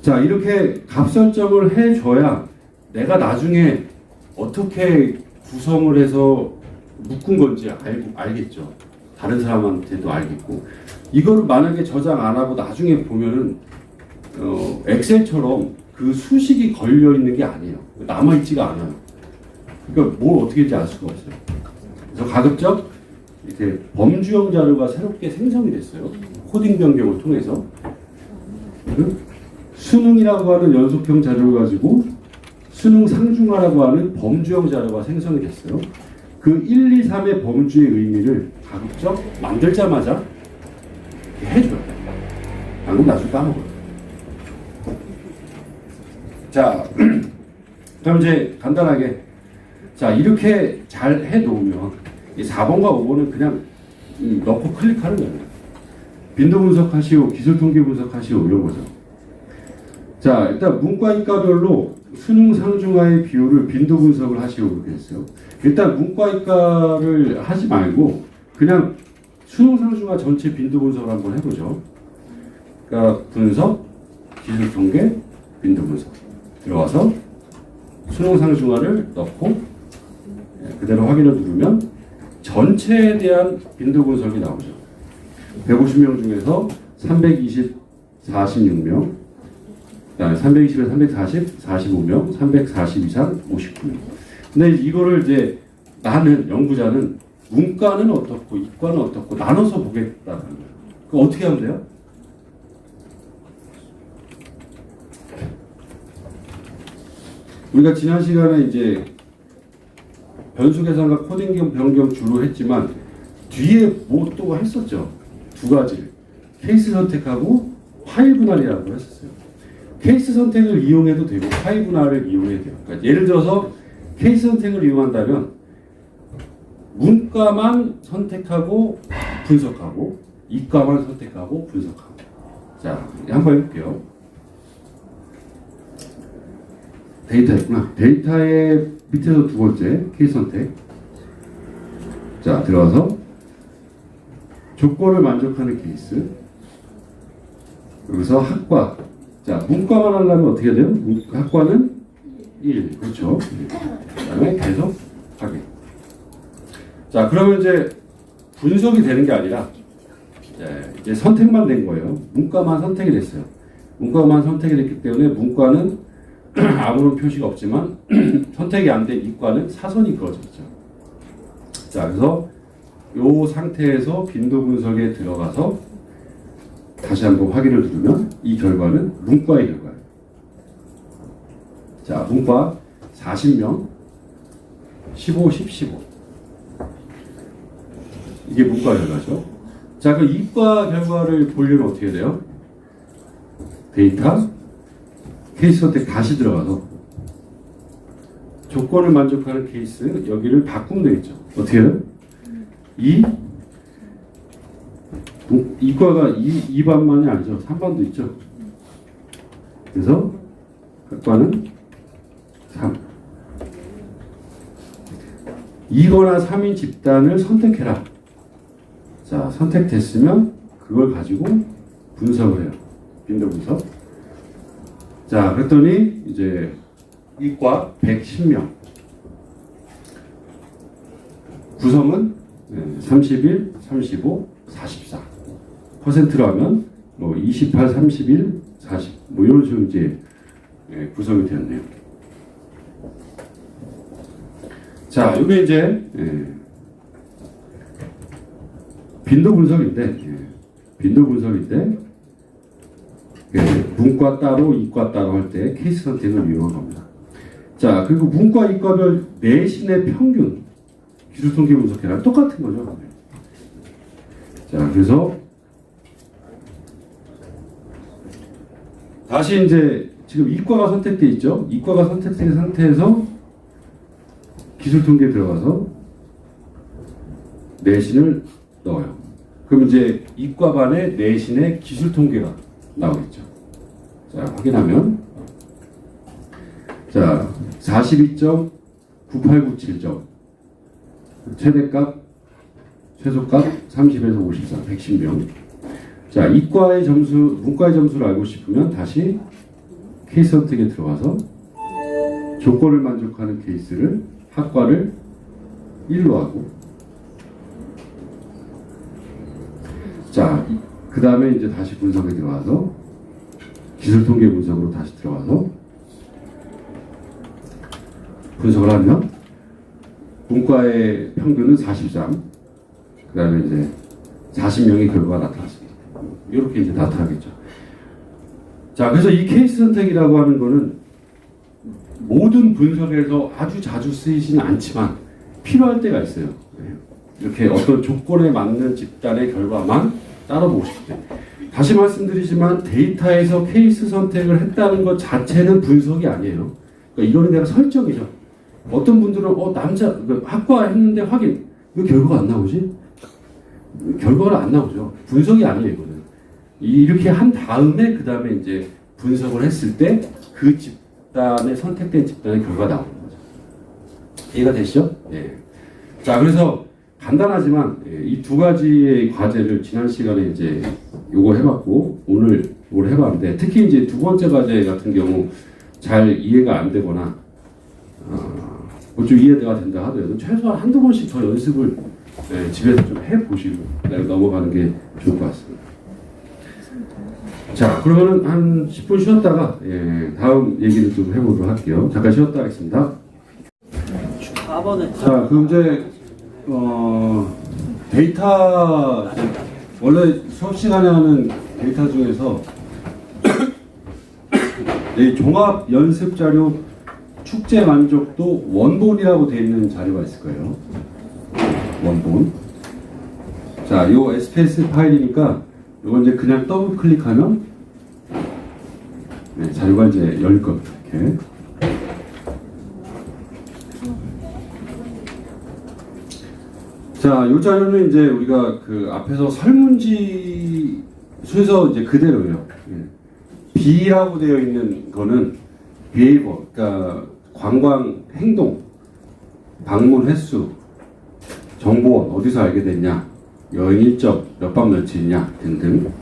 자, 이렇게 값 설정을 해줘야 내가 나중에 어떻게 구성을 해서 묶은 건지 알겠죠. 다른 사람한테도 알겠고. 이거를 만약에 저장 안 하고 나중에 보면은, 엑셀처럼 그 수식이 걸려 있는 게 아니에요. 남아있지가 않아요. 그러니까 뭘 어떻게 할지 알 수가 없어요. 그래서 가급적 이렇게 범주형 자료가 새롭게 생성이 됐어요. 코딩 변경을 통해서. 수능이라고 하는 연속형 자료를 가지고 수능 상중하라고 하는 범주형 자료가 생성이 됐어요. 그 1, 2, 3의 범주의 의미를 가급적 만들자마자 해줘요. 안 그러면 나중에 까먹어요. 자, 그럼 이제 간단하게 자 이렇게 잘 해놓으면 이 4번과 5번은 그냥 넣고 클릭하는 거예요. 빈도 분석하시오, 기술 통계 분석하시오 이런 거죠. 자, 일단 문과 이과별로 수능 상중하의 비율을 빈도 분석을 하시오 그렇게 했어요. 일단 문과 이과를 하지 말고 그냥 수능 상중하 전체 빈도 분석을 한번 해보죠. 그러니까 분석, 기술 통계, 빈도 분석 들어와서 수능 상중하를 넣고 그대로 확인을 누르면 전체에 대한 빈도 분석이 나오죠. 150명 중에서 46명, 그다음에 320에서 340, 45명, 340 이상 59명. 근데 이거를 이제 나는 연구자는 문과는 어떻고 이과는 어떻고 나눠서 보겠다는 거예요. 그럼 어떻게 하면 돼요? 우리가 지난 시간에 이제 변수 계산과 코딩 변경 주로 했지만 뒤에 뭐 또 했었죠. 두 가지를 케이스 선택하고 파일 분할이라고 했었어요. 케이스 선택을 이용해도 되고 파일 분할을 이용해도 돼요. 그러니까 예를 들어서 케이스 선택을 이용한다면 문과만 선택하고 분석하고 이과만 선택하고 분석하고. 자, 한번 해볼게요. 데이터 있구나. 데이터의 밑에서 두 번째 케이스 선택. 자, 들어가서 조건을 만족하는 케이스. 여기서 학과. 자, 문과만 하려면 어떻게 돼요? 학과는 1. 그렇죠. 그 다음에 계속 확인. 자, 그러면 이제 분석이 되는 게 아니라 이제 선택만 된 거예요. 문과만 선택이 됐어요. 문과만 선택이 됐기 때문에 문과는 아무런 표시가 없지만 선택이 안 된 이과는 사선이 그어졌죠. 자, 그래서 이 상태에서 빈도 분석에 들어가서 다시 한번 확인을 누르면 이 결과는 문과의 결과예요. 자, 문과 40명 15, 10, 15 이게 문과 결과죠. 자, 그 이과 결과를 보려면 어떻게 돼요? 데이터 케이스 선택 다시 들어가서 조건을 만족하는 케이스 여기를 바꾸면 되겠죠. 어떻게 해요? 이과가 2반만이 아니죠. 3반도 있죠. 그래서 학과는 3. 2거나 3인 집단을 선택해라. 자, 선택됐으면 그걸 가지고 분석을 해요. 빈도 분석. 자, 그랬더니 이제 이과 110명. 구성은 31, 35, 44. 퍼센트로 하면 뭐 28, 31, 40. 뭐 이런 식으로 이제 구성이 되었네요. 자, 이게 이제 빈도 분석인데, 문과 따로, 이과 따로 할 때 케이스 선택을 이용한 겁니다. 자, 그리고 문과, 이과별 내신의 평균, 기술 통계 분석이랑 똑같은 거죠. 자, 그래서 다시 이제 지금 이과가 선택돼 있죠. 이과가 선택된 상태에서 기술 통계에 들어가서 내신을 넣어요. 그럼 이제 이과 반의 내신의 기술 통계가 나오겠죠. 자, 확인하면 자, 42.9897점 최대값 최소값 30에서 54 110명. 자, 이과의 점수, 문과의 점수를 알고 싶으면 다시 케이스 선택에 들어가서 조건을 만족하는 케이스를 학과를 1로 하고, 자, 그 다음에 이제 다시 분석에 들어가서 기술통계 분석으로 다시 들어가서 분석을 하면 문과의 평균은 43, 그 다음에 이제 40명의 결과가 나타났습니다. 이렇게 이제 나타나겠죠. 자, 그래서 이 케이스 선택이라고 하는 거는 모든 분석에서 아주 자주 쓰이지는 않지만 필요할 때가 있어요. 이렇게 어떤 조건에 맞는 집단의 결과만 따라보고 싶을 때. 다시 말씀드리지만 데이터에서 케이스 선택을 했다는 것 자체는 분석이 아니에요. 그러니까 이거는 내가 설정이죠. 어떤 분들은 남자 학과 했는데 확인, 왜 결과가 안 나오지? 결과가 안 나오죠. 분석이 아니에요, 이거는. 이렇게 한 다음에 그 다음에 이제 분석을 했을 때 그 집단의 선택된 집단의 결과가 나오는 거죠. 이해가 되시죠? 예. 자, 그래서 간단하지만 이 두 가지의 과제를 지난 시간에 이제 요거 해봤고 오늘 이걸 해봤는데, 특히 이제 두 번째 과제 같은 경우 잘 이해가 안 되거나 좀 이해가 된다 하더라도 최소한 한두 번씩 더 연습을 집에서 좀 해보시고 넘어가는 게 좋을 것 같습니다. 자, 그러면은 한 10분 쉬었다가 다음 얘기를 좀 해보도록 할게요. 잠깐 쉬었다 하겠습니다. 4번에 자, 그럼 이제 데이터, 원래 수업 시간에 하는 데이터 중에서 이 종합 연습 자료 축제 만족도 원본이라고 되어 있는 자료가 있을 거예요. 원본. 자, 요 SPS 파일이니까 이거 이제 그냥 더블 클릭하면 자료가 이제 열릴 겁니다. 이렇게. 자, 이 자료는 이제 우리가 그 앞에서 설문지 순서 이제 그대로예요. B라고 되어 있는 거는 behavior, 그러니까 관광 행동, 방문 횟수, 정보원 어디서 알게 됐냐, 여행 일정 몇 밤 며칠이냐 등등.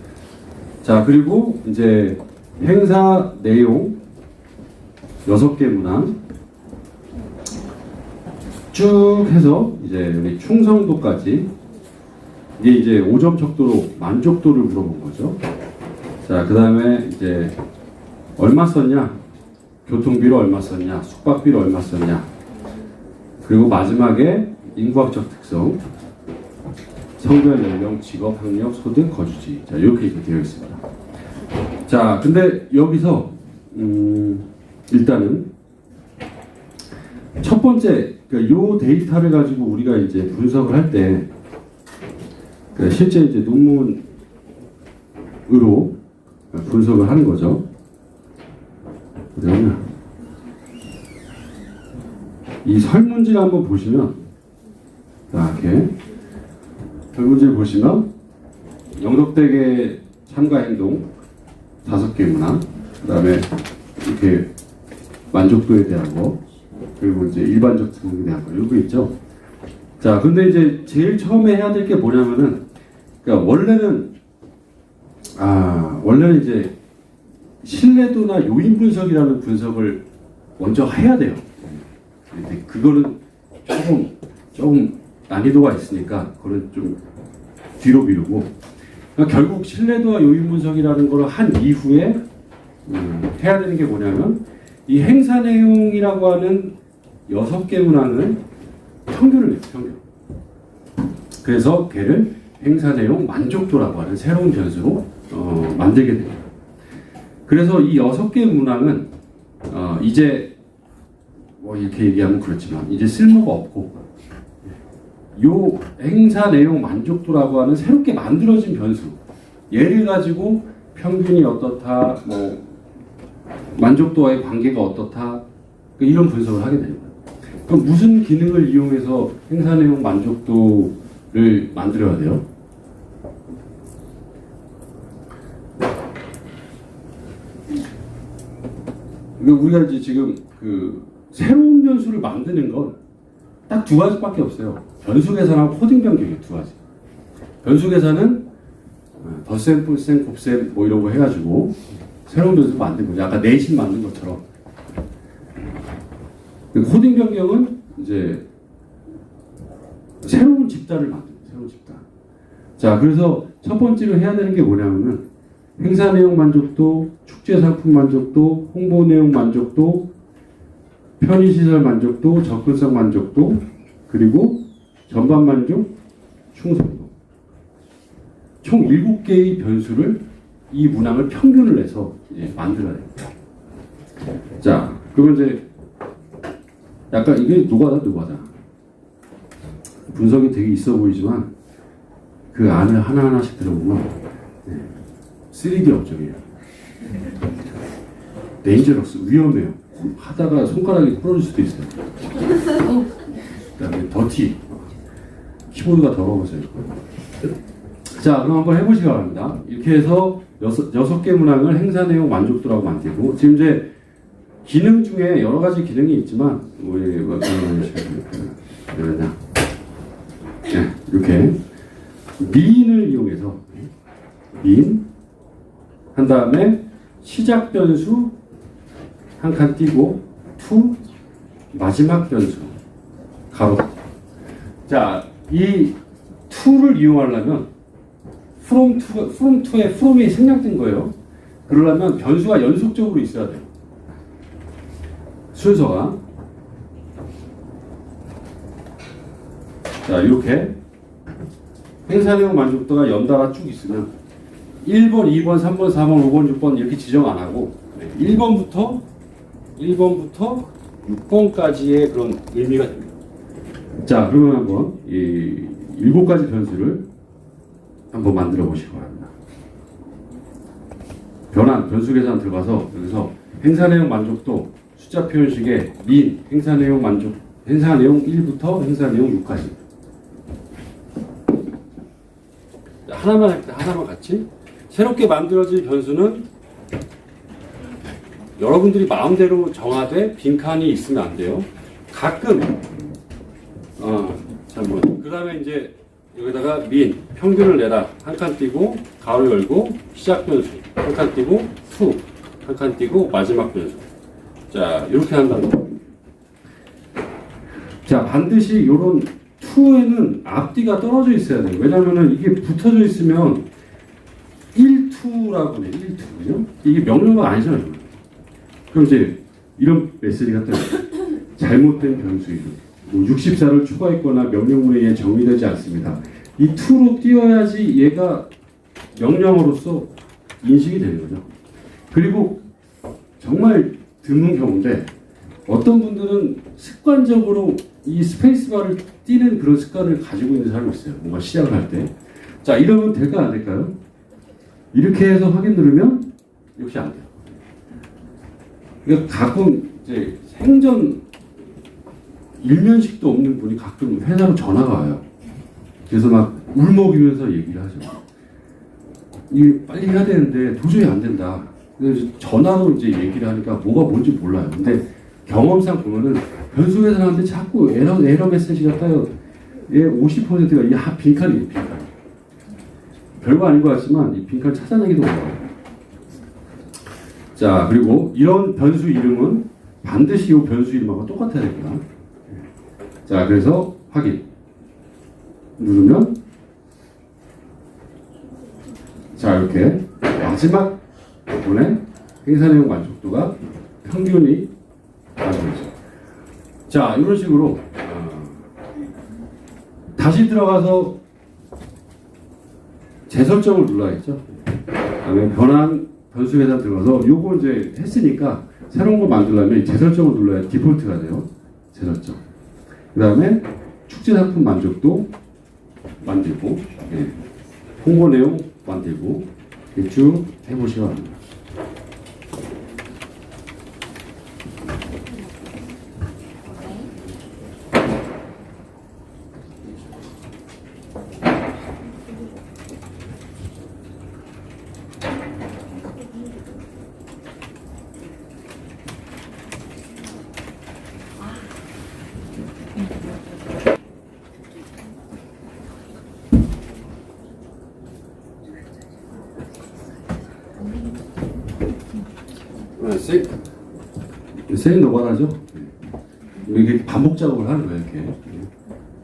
자, 그리고 이제 행사 내용 6개 문항 쭉 해서 이제 여기 충성도까지, 이게 이제 5점 척도로 만족도를 물어본 거죠. 자, 그 다음에 이제 얼마 썼냐, 교통비로 얼마 썼냐, 숙박비로 얼마 썼냐, 그리고 마지막에 인구학적 특성, 성별, 연령, 직업, 학력, 소득, 거주지. 자, 이렇게 되어 있습니다. 자, 근데 여기서 일단은 첫 번째, 그러니까 요 데이터를 가지고 우리가 이제 분석을 할 때, 그러니까 실제 이제 논문으로 분석을 하는 거죠. 그러면 이 설문지를 한번 보시면, 자, 이렇게 설문지를 보시면 영덕대계 참가 행동 5개 문항, 그 다음에 이렇게 만족도에 대한 거, 그리고 이제 일반적 등록에 대한 거, 이거 있죠. 자, 근데 이제 제일 처음에 해야 될 게 뭐냐면은, 그러니까 원래는 이제 신뢰도나 요인 분석이라는 분석을 먼저 해야 돼요. 근데 그거는 조금 난이도가 있으니까 그거는 좀 뒤로 미루고, 그러니까 결국 신뢰도와 요인 분석이라는 걸 한 이후에 해야 되는 게 뭐냐면, 이 행사 내용이라고 하는 6개 문항을 평균을 내요, 평균. 그래서 걔를 행사 내용 만족도라고 하는 새로운 변수로 만들게 됩니다. 그래서 이 6개 문항은 이제 뭐 이렇게 얘기하면 그렇지만 이제 쓸모가 없고, 요 행사 내용 만족도라고 하는 새롭게 만들어진 변수, 얘를 가지고 평균이 어떻다, 뭐 만족도와의 관계가 어떻다, 이런 분석을 하게 됩니다. 그럼 무슨 기능을 이용해서 행사 내용 만족도를 만들어야 돼요? 그러니까 우리가 이제 지금 그 새로운 변수를 만드는 건 딱 2가지밖에 없어요. 변수 계산하고 코딩 변경이 2가지. 변수 계산은 덧셈, 풀셈, 곱셈 뭐 이런 거 해가지고 새로운 변수 만든 거죠. 아까 내신 만든 것처럼. 코딩 변경은 이제 새로운 집단을 만드는 거예요. 새로운 집단. 자, 그래서 첫 번째로 해야 되는 게 뭐냐면은 행사 내용 만족도, 축제 상품 만족도, 홍보 내용 만족도, 편의시설 만족도, 접근성 만족도, 그리고 전반 만족, 충성도. 총 7개의 변수를 이 문항을 평균을 내서 이제 만들어야 됩니다. 자, 그러면 이제 약간 이게 노가다. 분석이 되게 있어 보이지만 그 안을 하나하나씩 들어보면 3D 업적이에요. 데인저러스, 위험해요. 하다가 손가락이 부러질 수도 있어요. 그다음에 더티, 키보드가 더러워서요. 자, 그럼 한번 해보시기 바랍니다. 이렇게 해서 6개 문항을 행사 내용 만족도라고 만들고, 지금 이제 기능 중에 여러 가지 기능이 있지만, 이렇게 mean을 이용해서 mean 한 다음에 시작 변수 한 칸 띄고 to 마지막 변수 가로. 자, 이 to를 이용하려면 from to에 from이 생략된 거예요. 그러려면 변수가 연속적으로 있어야 돼요. 순서가. 자, 이렇게 행사 내용 만족도가 연달아 쭉 있으면 1번, 2번, 3번, 4번, 5번, 6번 이렇게 지정 안 하고 1번부터 6번까지의 그런 의미가 됩니다. 자, 그러면 한번 이 7가지 변수를 한번 만들어 보시기 바랍니다. 변환, 변수 계산 들어가서 여기서 행사 내용 만족도 숫자 표현식에 mean, 행사 내용 1부터 행사 내용 6까지. 하나만 같이. 새롭게 만들어질 변수는 여러분들이 마음대로 정하되 빈칸이 있으면 안 돼요. 가끔, 그 다음에 이제 여기다가 mean, 평균을 내라. 한 칸 띄고, 가로 열고, 시작 변수. 한 칸 띄고, to. 한 칸 띄고, 마지막 변수. 자, 이렇게 한다는 거. 자, 반드시 이런 to에는 앞뒤가 떨어져 있어야 돼요. 왜냐면은 이게 붙어져 있으면 1to라고 해. 1to. 그죠? 이게 명령어가 아니잖아요. 그럼 이제 이런 메시지가 떠요. 잘못된 변수 이름. 64를 추가했거나 명령문에 의해 정리되지 않습니다. 이 to로 띄워야지 얘가 명령어로서 인식이 되는 거죠. 그리고 정말 드문 경우인데 어떤 분들은 습관적으로 이 스페이스바를 띄는 그런 습관을 가지고 있는 사람이 있어요. 뭔가 시작을 할 때. 자, 이러면 될까 안 될까요? 이렇게 해서 확인 누르면 역시 안 돼요. 그러니까 가끔 이제 생전 일면식도 없는 분이 가끔 회사로 전화가 와요. 그래서 막 울먹이면서 얘기를 하죠. 이게 빨리 해야 되는데 도저히 안 된다. 그래서 전화로 이제 얘기를 하니까 뭐가 뭔지 몰라요. 근데 경험상 보면은 변수 계산하는데 자꾸 에러 메시지가 떠요. 얘 50%가 이 빈칸이에요, 빈칸. 별거 아닌 것 같지만 이 빈칸 찾아내기도 어려워요. 자, 그리고 이런 변수 이름은 반드시 이 변수 이름하고 똑같아야 됩니다. 자, 그래서 확인 누르면 자, 이렇게 마지막 부분에 행사 내용 만족도가 평균이 나오죠. 자, 이런 식으로 다시 들어가서 재설정을 눌러야겠죠. 그다음에 변환 변수 계산 들어가서 요거 이제 했으니까 새로운 거 만들려면 재설정을 눌러야 디폴트가 돼요. 재설정. 그다음에 축제 상품 만족도 만들고, 홍보 내용 만들고 쭉 해보시기 바랍니다. 세인 노가다죠. 이게 반복 작업을 하는 거예요, 이렇게.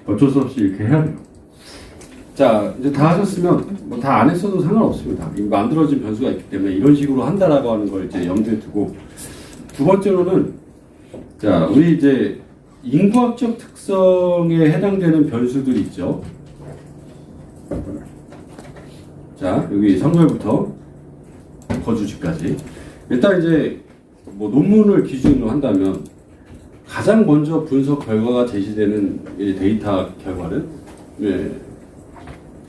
어쩔 수 없이 이렇게 해야 돼요. 자, 이제 다 하셨으면, 뭐 다 안 했어도 상관없습니다. 이 만들어진 변수가 있기 때문에 이런 식으로 한다라고 하는 걸 이제 염두에 두고, 두 번째로는, 자, 우리 이제 인구학적 특성에 해당되는 변수들이 있죠. 자, 여기 성별부터 거주지까지. 일단 이제 뭐 논문을 기준으로 한다면 가장 먼저 분석 결과가 제시되는 이 데이터 결과는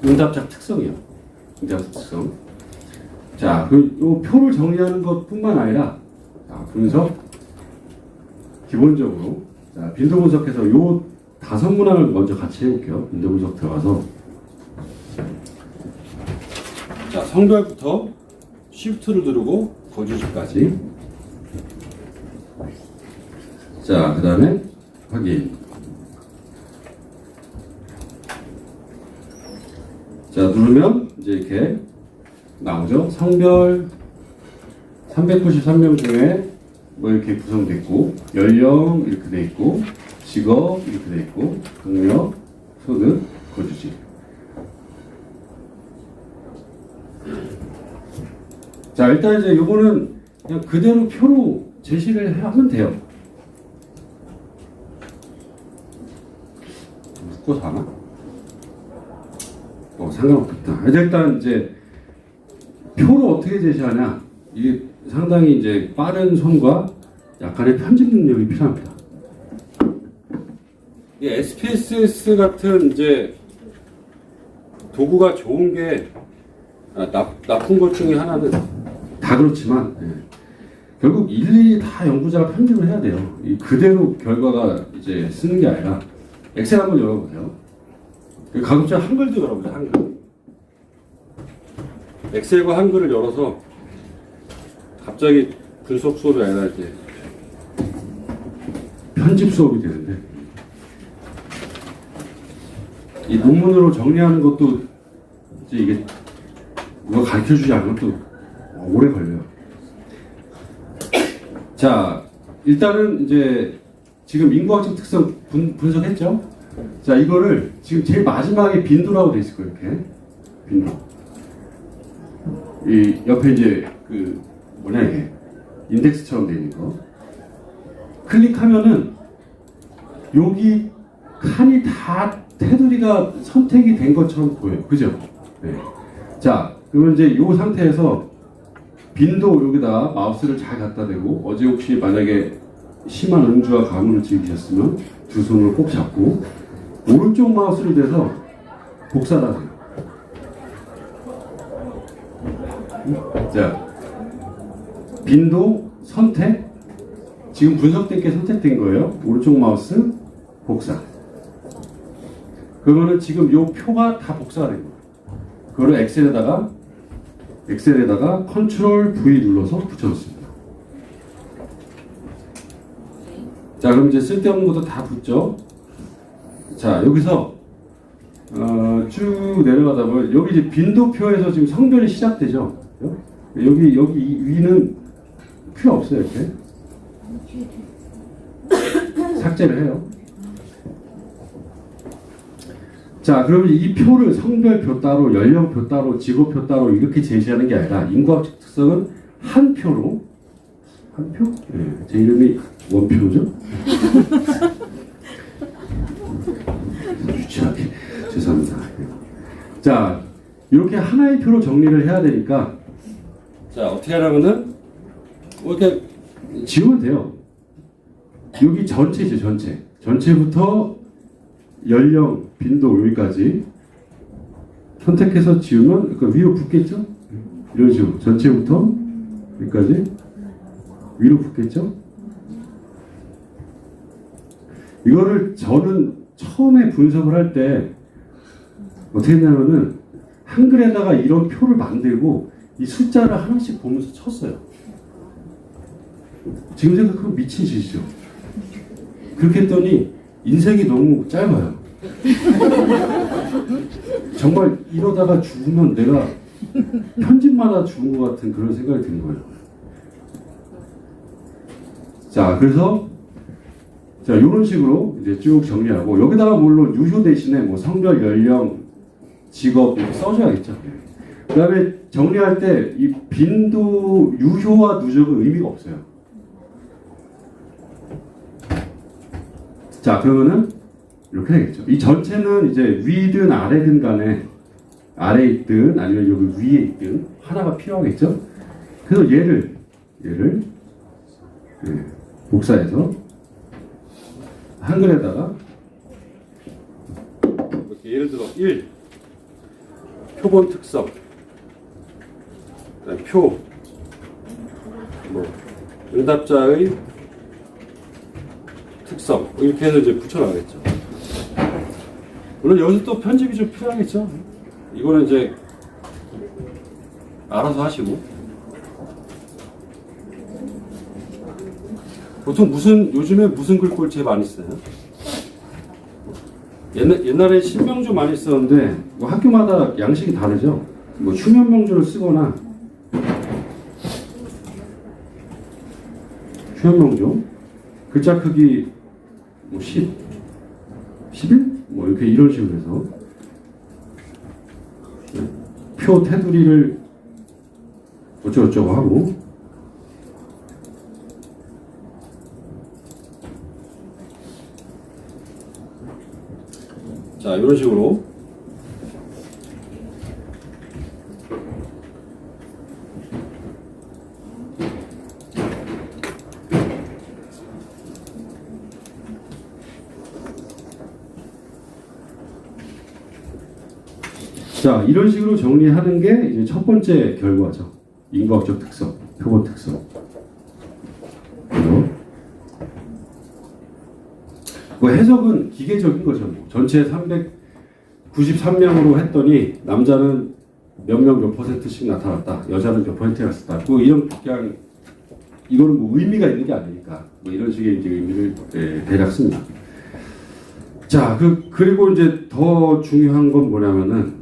응답자 특성이에요. 응답자 특성. 자, 이 표를 정리하는 것뿐만 아니라 분석 기본적으로 자, 빈도 분석해서 요 5문항을 먼저 같이 해볼게요. 빈도 분석 들어가서 자, 성별부터 Shift를 누르고 거주지까지. 자, 그 다음에 확인. 자, 누르면 이제 이렇게 나오죠. 성별 393명 중에 뭐 이렇게 구성되어 있고, 연령 이렇게 되어 있고, 직업 이렇게 되어 있고, 학력, 소득, 거주지. 자, 일단 이제 요거는 그냥 그대로 표로 제시를 하면 돼요. 묶어서 하나? 상관없겠다. 일단 이제 표로 어떻게 제시하냐? 이게 상당히 이제 빠른 손과 약간의 편집 능력이 필요합니다. 이 SPSS 같은 이제 도구가 좋은 게 나쁜 것 중에 하나는 다 그렇지만 결국 일일이 다 연구자가 편집을 해야 돼요. 이 그대로 결과가 이제 쓰는 게 아니라 엑셀 한번 열어보세요. 가급적 한글도 열어보세요. 한글. 엑셀과 한글을 열어서 갑자기 분석 수업이 아니라 이제 편집 수업이 되는데 이 논문으로 정리하는 것도 이제 이게 누가 가르쳐주지 않으면 또 오래 걸려요. 자, 일단은 이제 지금 인구학적 특성 분석했죠? 자, 이거를 지금 제일 마지막에 빈도라고 돼 있을 거예요. 이렇게 빈도. 이 옆에 이제 그 뭐냐 이게 인덱스처럼 돼 있는 거. 클릭하면은 여기 칸이 다 테두리가 선택이 된 것처럼 보여요. 그죠? 네. 자, 그러면 이제 이 상태에서 빈도 여기다 마우스를 잘 갖다 대고 어제 혹시 만약에 심한 음주와 가물을 즐기셨으면 두 손을 꼭 잡고 오른쪽 마우스를 대서 복사를 하세요. 자, 빈도 선택. 지금 분석된 게 선택된 거예요. 오른쪽 마우스 복사. 그러면은 지금 요 표가 다 복사가 된 거예요. 그거를 엑셀에다가 컨트롤 V 눌러서 붙여놓습니다. 자, 그럼 이제 쓸데없는 것도 다 붙죠. 자, 여기서 쭉 내려가다 보면 여기 이제 빈도표에서 지금 성별이 시작되죠. 여기 위는 필요 없어요. 이렇게 삭제를 해요. 자, 그러면 이 표를 성별표 따로, 연령표 따로, 직업표 따로 이렇게 제시하는 게 아니라 인구학적 특성은 한 표로 한 표? 네, 제 이름이 원표죠? 유치하게 죄송합니다. 자, 이렇게 하나의 표로 정리를 해야 되니까 자, 어떻게 하냐면은 이렇게 지우면 돼요. 여기 전체죠, 전체부터 연령, 빈도 여기까지 선택해서 지우면 그러니까 위로 붙겠죠? 이런 식으로 전체부터 여기까지 위로 붙겠죠? 이거를 저는 처음에 분석을 할 때 어떻게 했냐면은 한글에다가 이런 표를 만들고 이 숫자를 하나씩 보면서 쳤어요. 지금 생각하면 미친 짓이죠. 그렇게 했더니 인생이 너무 짧아요. 정말 이러다가 죽으면 내가 편집마다 죽은 것 같은 그런 생각이 드는 거예요. 자, 그래서 자, 이런 식으로 이제 쭉 정리하고 여기다가 물론 유효 대신에 뭐 성별, 연령, 직업 이렇게 써줘야겠죠. 그 다음에 정리할 때 이 빈도 유효와 누적은 의미가 없어요. 자, 그러면은 이렇게 되겠죠. 이 전체는 이제 위든 아래든 간에 아래에 있든 아니면 여기 위에 있든 하나가 필요하겠죠. 그래서 얘를 예, 복사해서 한글에다가 이렇게 예를 들어 1 표본 특성 표 뭐 응답자의 특성 이렇게 해서 이제 붙여나가겠죠. 물론 여기서 또 편집이 좀 필요하겠죠. 이거는 이제 알아서 하시고 보통 요즘에 무슨 글꼴 많이 써요? 옛날에 신명주 많이 썼는데 뭐 학교마다 양식이 다르죠. 뭐 휴면명주를 쓰거나 휴면명주 글자 크기 뭐 10, 11? 뭐 이렇게 이런 식으로 해서 표 테두리를 어쩌고저쩌고 하고 자, 이런 식으로 자, 이런 식으로 정리하는 게 이제 첫 번째 결과죠. 인과학적 특성, 표본 특성. 그 해석은 기계적인 거죠. 뭐. 전체 393명으로 했더니 남자는 몇 명 몇 %씩 나타났다. 여자는 몇 %가 났다. 뭐 이런 그냥 이거는 뭐 의미가 있는 게 아니니까 뭐 이런 식의 이제 의미를 대략 씁니다. 자, 그리고 이제 더 중요한 건 뭐냐면은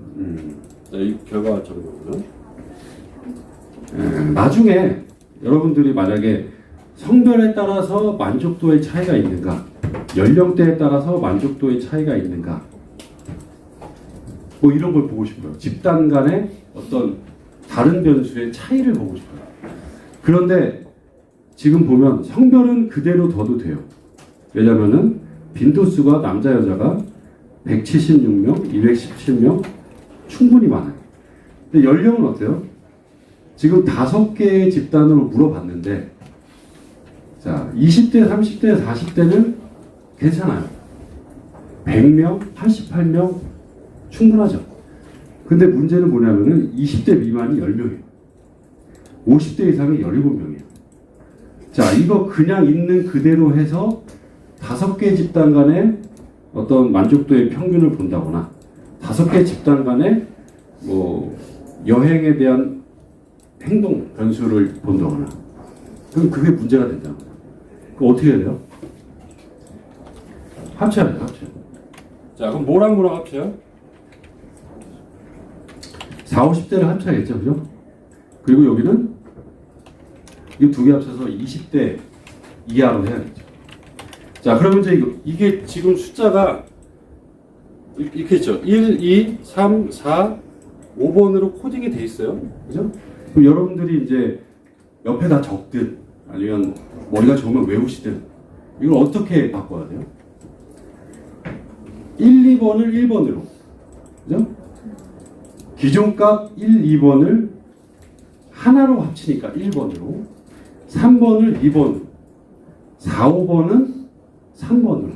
이 결과적인 거고요. 나중에 여러분들이 만약에 성별에 따라서 만족도의 차이가 있는가, 연령대에 따라서 만족도의 차이가 있는가, 뭐 이런 걸 보고 싶어요. 집단 간의 어떤 다른 변수의 차이를 보고 싶어요. 그런데 지금 보면 성별은 그대로 둬도 돼요. 왜냐면은 빈도수가 남자 여자가 176명, 217명 충분히 많아요. 근데 연령은 어때요? 지금 5개의 집단으로 물어봤는데 자, 20대, 30대, 40대는 괜찮아요. 100명, 88명 충분하죠. 근데 문제는 뭐냐면은 20대 미만이 10명이에요. 50대 이상이 17명이에요. 자, 이거 그냥 있는 그대로 해서 5개 집단 간의 어떤 만족도의 평균을 본다거나 5개 집단 간의 뭐 여행에 대한 행동 변수를 본다거나 그럼 그게 문제가 된다. 그럼 어떻게 해야 돼요? 합쳐야 돼요. 합쳐. 자, 그럼 뭐랑 뭐랑 합쳐요? 40, 50대를 합쳐야겠죠. 그죠? 그리고 여기는 이 두 개 합쳐서 20대 이하로 해야겠죠. 자, 그러면 이제 이게 지금 숫자가 이렇게 있죠. 1, 2, 3, 4, 5번으로 코딩이 돼 있어요. 그죠? 그럼 여러분들이 이제 옆에다 적든 아니면 머리가 좋으면 외우시든 이걸 어떻게 바꿔야 돼요? 1, 2번을 1번으로. 그죠? 기존값 1, 2번을 하나로 합치니까 1번으로 3번을 2번으로 4, 5번은 3번으로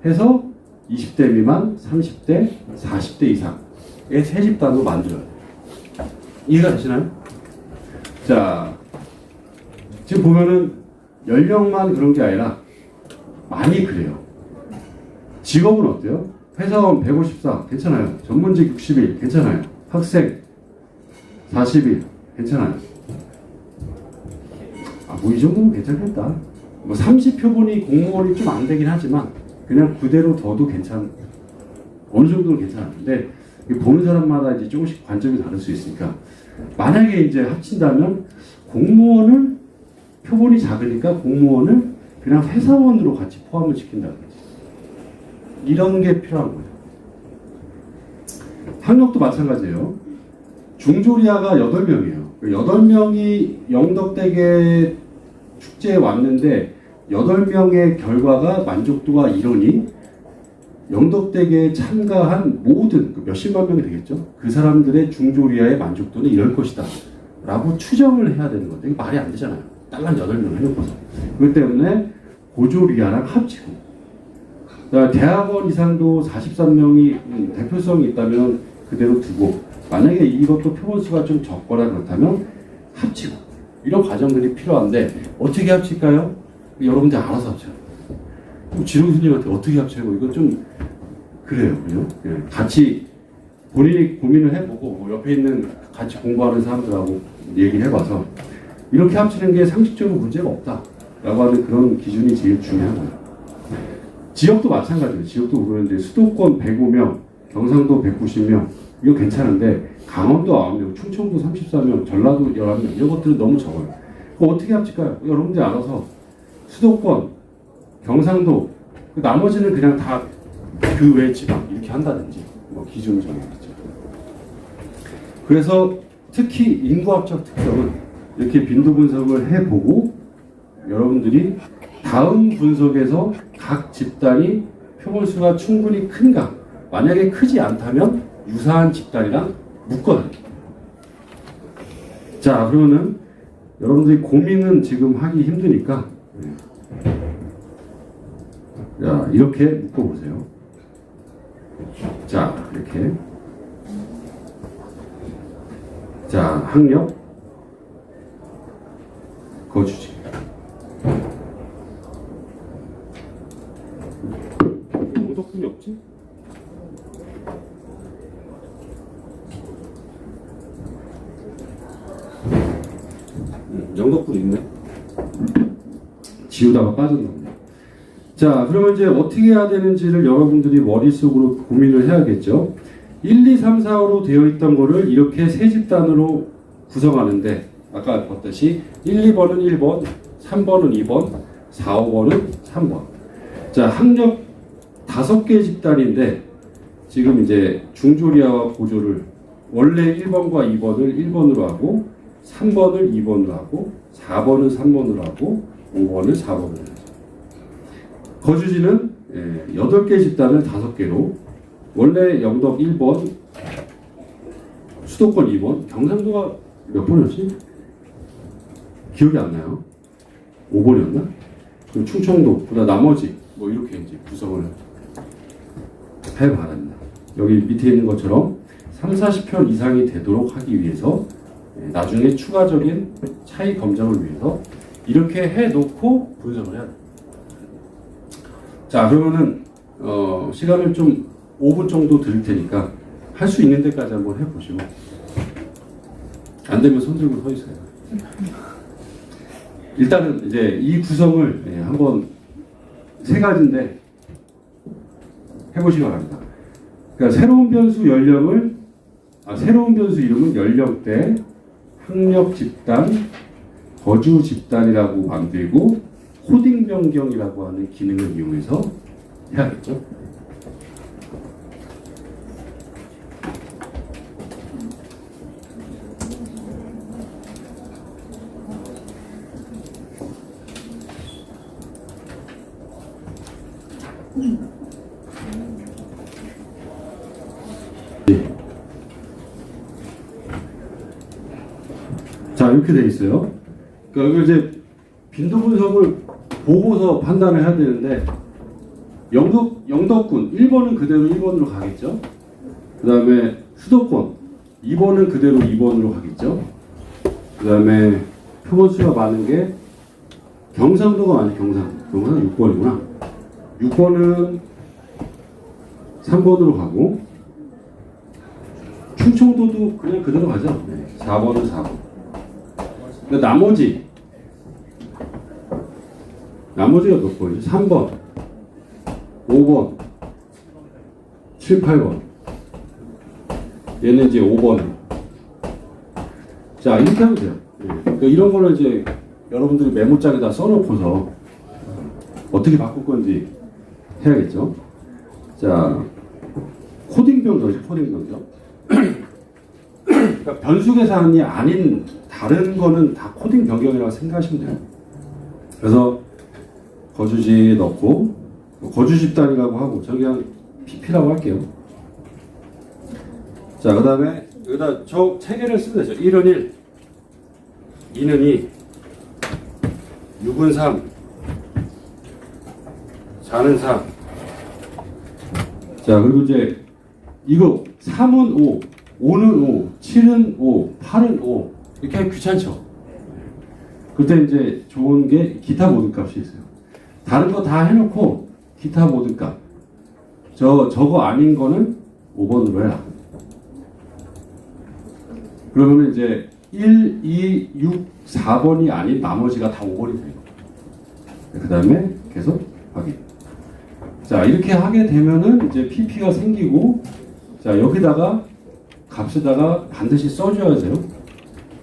해서 20대 미만, 30대, 40대 이상의 세 집단으로 만들어요. 이해가 되시나요? 자, 지금 보면은 연령만 그런 게 아니라 많이 그래요. 직업은 어때요? 회사원 154 괜찮아요. 전문직 60일 괜찮아요. 학생 40일 괜찮아요. 뭐 이 정도면 괜찮겠다. 뭐 30표본이 공무원이 좀 안 되긴 하지만 그냥 그대로 둬도 어느 정도는 괜찮은데 보는 사람마다 이제 조금씩 관점이 다를 수 있으니까 만약에 이제 합친다면 공무원을 표본이 작으니까 공무원을 그냥 회사원으로 같이 포함을 시킨다든지 이런 게 필요한 거예요. 학력도 마찬가지예요. 중조리아가 8명이에요. 8명이 영덕대게 축제에 왔는데 8명의 결과가 만족도가 이러니 영덕대게에 참가한 모든 몇십만 명이 되겠죠. 그 사람들의 중조리아의 만족도는 이럴 것이다 라고 추정을 해야 되는 건데 이게 말이 안 되잖아요. 딸랑 8명 해놓고서. 그렇기 때문에 고조리아랑 합치고 대학원 이상도 43명이 대표성이 있다면 그대로 두고 만약에 이것도 표본수가 좀 적거나 그렇다면 합치고 이런 과정들이 필요한데 어떻게 합칠까요? 여러분들 알아서 합쳐요. 지룡 선생님한테 어떻게 합쳐요? 이거 좀 그래요. 그죠? 예, 같이 본인이 고민을 해보고 뭐 옆에 있는 같이 공부하는 사람들하고 얘기를 해봐서 이렇게 합치는 게 상식적으로 문제가 없다라고 하는 그런 기준이 제일 중요한 거예요. 지역도 마찬가지예요. 지역도 보면 이제 수도권 105명, 경상도 190명 이거 괜찮은데 강원도 9명, 충청도 34명, 전라도 11명 이런 것들은 너무 적어요. 그거 어떻게 합칠까요? 여러분들이 알아서 수도권, 경상도 나머지는 그냥 다 그 외 지방 이렇게 한다든지 뭐 기준을 정해야겠죠. 그래서 특히 인구학적 특성은 이렇게 빈도 분석을 해보고 여러분들이 다음 분석에서 각 집단이 표본수가 충분히 큰가 만약에 크지 않다면 유사한 집단이랑 묶어야 돼요. 자 그러면은 여러분들이 고민은 지금 하기 힘드니까 자 이렇게 묶어보세요. 자 이렇게 자 학력 거주지 영덕군이 없지? 영덕군 있네. 지우다가 빠졌나 보네. 자, 그러면 이제 어떻게 해야 되는지를 여러분들이 머릿속으로 고민을 해야겠죠. 1, 2, 3, 4로 되어 있던 거를 이렇게 세 집단으로 구성하는데 아까 봤듯이 1, 2번은 1번, 3번은 2번, 4, 5번은 3번. 자, 학력 5개 집단인데 지금 이제 중조리아와 고조를 원래 1번과 2번을 1번으로 하고 3번을 2번으로 하고 4번을 3번으로 하고 5번을 4번으로 하죠. 거주지는 8개 집단을 5개로 원래 영덕 1번, 수도권 2번, 경상도가 몇 번이었지? 기억이 안 나요. 5번이었나? 그리고 충청도, 그다음 나머지 뭐 이렇게 이제 구성을 해봐야 합니다. 여기 밑에 있는 것처럼 3, 40편 이상이 되도록 하기 위해서 나중에 추가적인 차이 검정을 위해서 이렇게 해놓고 분석을 해야 돼요. 자 그러면은 시간을 좀 5분 정도 드릴 테니까 할 수 있는 데까지 한번 해보시고 안 되면 손 들고 서 있어요. 일단은 이제 이 구성을 한번 세 가지인데 해보시기 바랍니다. 그러니까 새로운 변수 연령을 새로운 변수 이름은 연령대, 학력 집단, 거주 집단이라고 만들고 코딩 변경이라고 하는 기능을 이용해서 해야겠죠. 자 이렇게 돼 있어요. 그러니까 이걸 이제 빈도 분석을 보고서 판단을 해야 되는데 영덕군 1번은 그대로 1번으로 가겠죠. 그 다음에 수도권 2번은 그대로 2번으로 가겠죠. 그 다음에 표본수가 많은 게 경상도가 많이 경상도 6번이구나. 6번은 3번으로 가고 충청도도 그냥 그대로 가죠. 4번은 4번. 근데 나머지가 몇 번이죠? 3번, 5번, 7, 8번. 얘는 이제 5번. 자, 이렇게 하면 돼요. 그러니까 이런 거를 이제 여러분들이 메모장에다 써놓고서 어떻게 바꿀 건지 해야겠죠. 자, 코딩 변경이죠. 코딩 변경. 그러니까 변수 계산이 아닌 다른 거는 다 코딩 변경이라고 생각하시면 돼요. 그래서 거주지 넣고 거주 집단이라고 하고 저기 그냥 PP라고 할게요. 자, 그 다음에 여기다 저 세 개를 쓰면 되죠. 1은 1, 2는 2, 6은 3, 4는 4. 자, 그리고 이제 이거 3은 5, 5는 5, 7은 5, 8은 5. 이렇게 하면 귀찮죠? 그때 이제 좋은 게 기타 모든 값이 있어요. 다른 거 다 해놓고 기타 모든 값. 저거 아닌 거는 5번으로 해라. 그러면 이제 1, 2, 6, 4번이 아닌 나머지가 다 5번이 돼요. 그 다음에 계속 확인. 자, 이렇게 하게 되면은 이제 PP가 생기고, 자, 여기다가 값에다가 반드시 써줘야 돼요.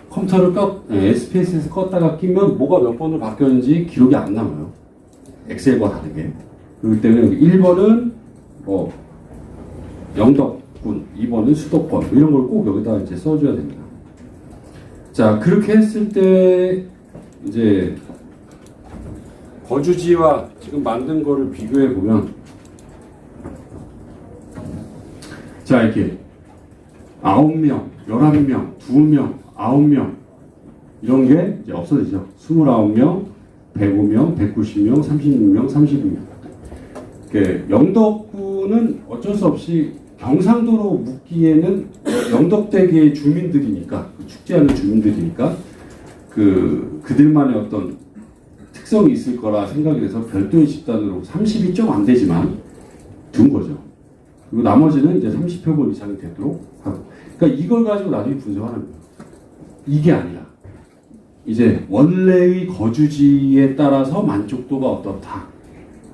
컴퓨터를 SPS에서 껐다가 끼면 뭐가 몇 번으로 바뀌었는지 기록이 안 남아요. 엑셀과 다르게. 그렇기 때문에 여기 1번은 뭐 영덕군, 2번은 수도권 이런 걸 꼭 여기다 이제 써줘야 됩니다. 자, 그렇게 했을 때 이제 거주지와 지금 만든 거를 비교해 보면, 자, 이렇게 9명, 11명, 2명, 9명 이런 게 이제 없어지죠. 29명, 105명, 190명, 36명, 32명. 영덕군은 어쩔 수 없이 경상도로 묻기에는 영덕대계의 주민들이니까, 축제하는 주민들이니까 그들만의 어떤 특성이 있을 거라 생각이 돼서 별도의 집단으로 30이 좀 안 되지만 둔 거죠. 그리고 나머지는 이제 30표본 이상이 되도록 하고. 그러니까 이걸 가지고 나중에 분석하는 거예요. 이게 아니라 이제 원래의 거주지에 따라서 만족도가 어떻다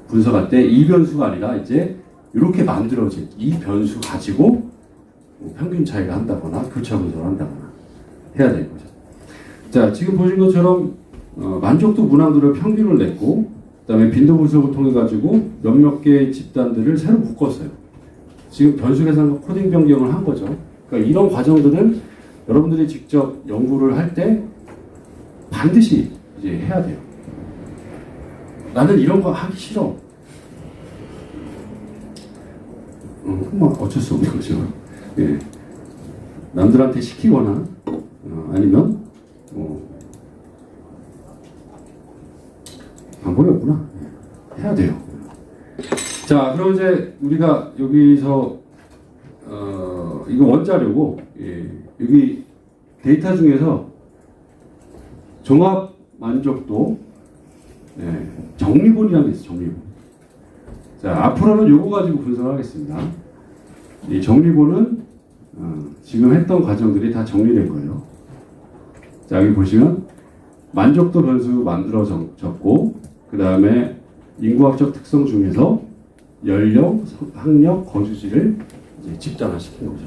분석할 때 이 변수가 아니라 이제 이렇게 만들어진 이 변수 가지고 평균 차이를 한다거나 교차 분석을 한다거나 해야 되는 거죠. 자, 지금 보신 것처럼 만족도 문항들을 평균을 냈고, 그다음에 빈도 분석을 통해 가지고 몇몇 개의 집단들을 새로 묶었어요. 지금 변수 계산과 코딩 변경을 한 거죠. 그러니까 이런 과정들은 여러분들이 직접 연구를 할 때 반드시 이제 해야 돼요. 나는 이런 거 하기 싫어. 뭐 어쩔 수 없는 거죠. 예. 남들한테 시키거나 아니면 방법이 없구나. 해야 돼요. 자, 그럼 이제 우리가 여기서 이거 원자료고, 예, 여기 데이터 중에서 종합 만족도, 예, 정리본이라는 게 있어요. 정리본. 자, 앞으로는 요거 가지고 분석을 하겠습니다. 이 정리본은 지금 했던 과정들이 다 정리된 거예요. 자, 여기 보시면 만족도 변수 만들어졌고, 그 다음에 인구학적 특성 중에서 연령, 학력, 거주지를 이제 집단화시킨 거죠.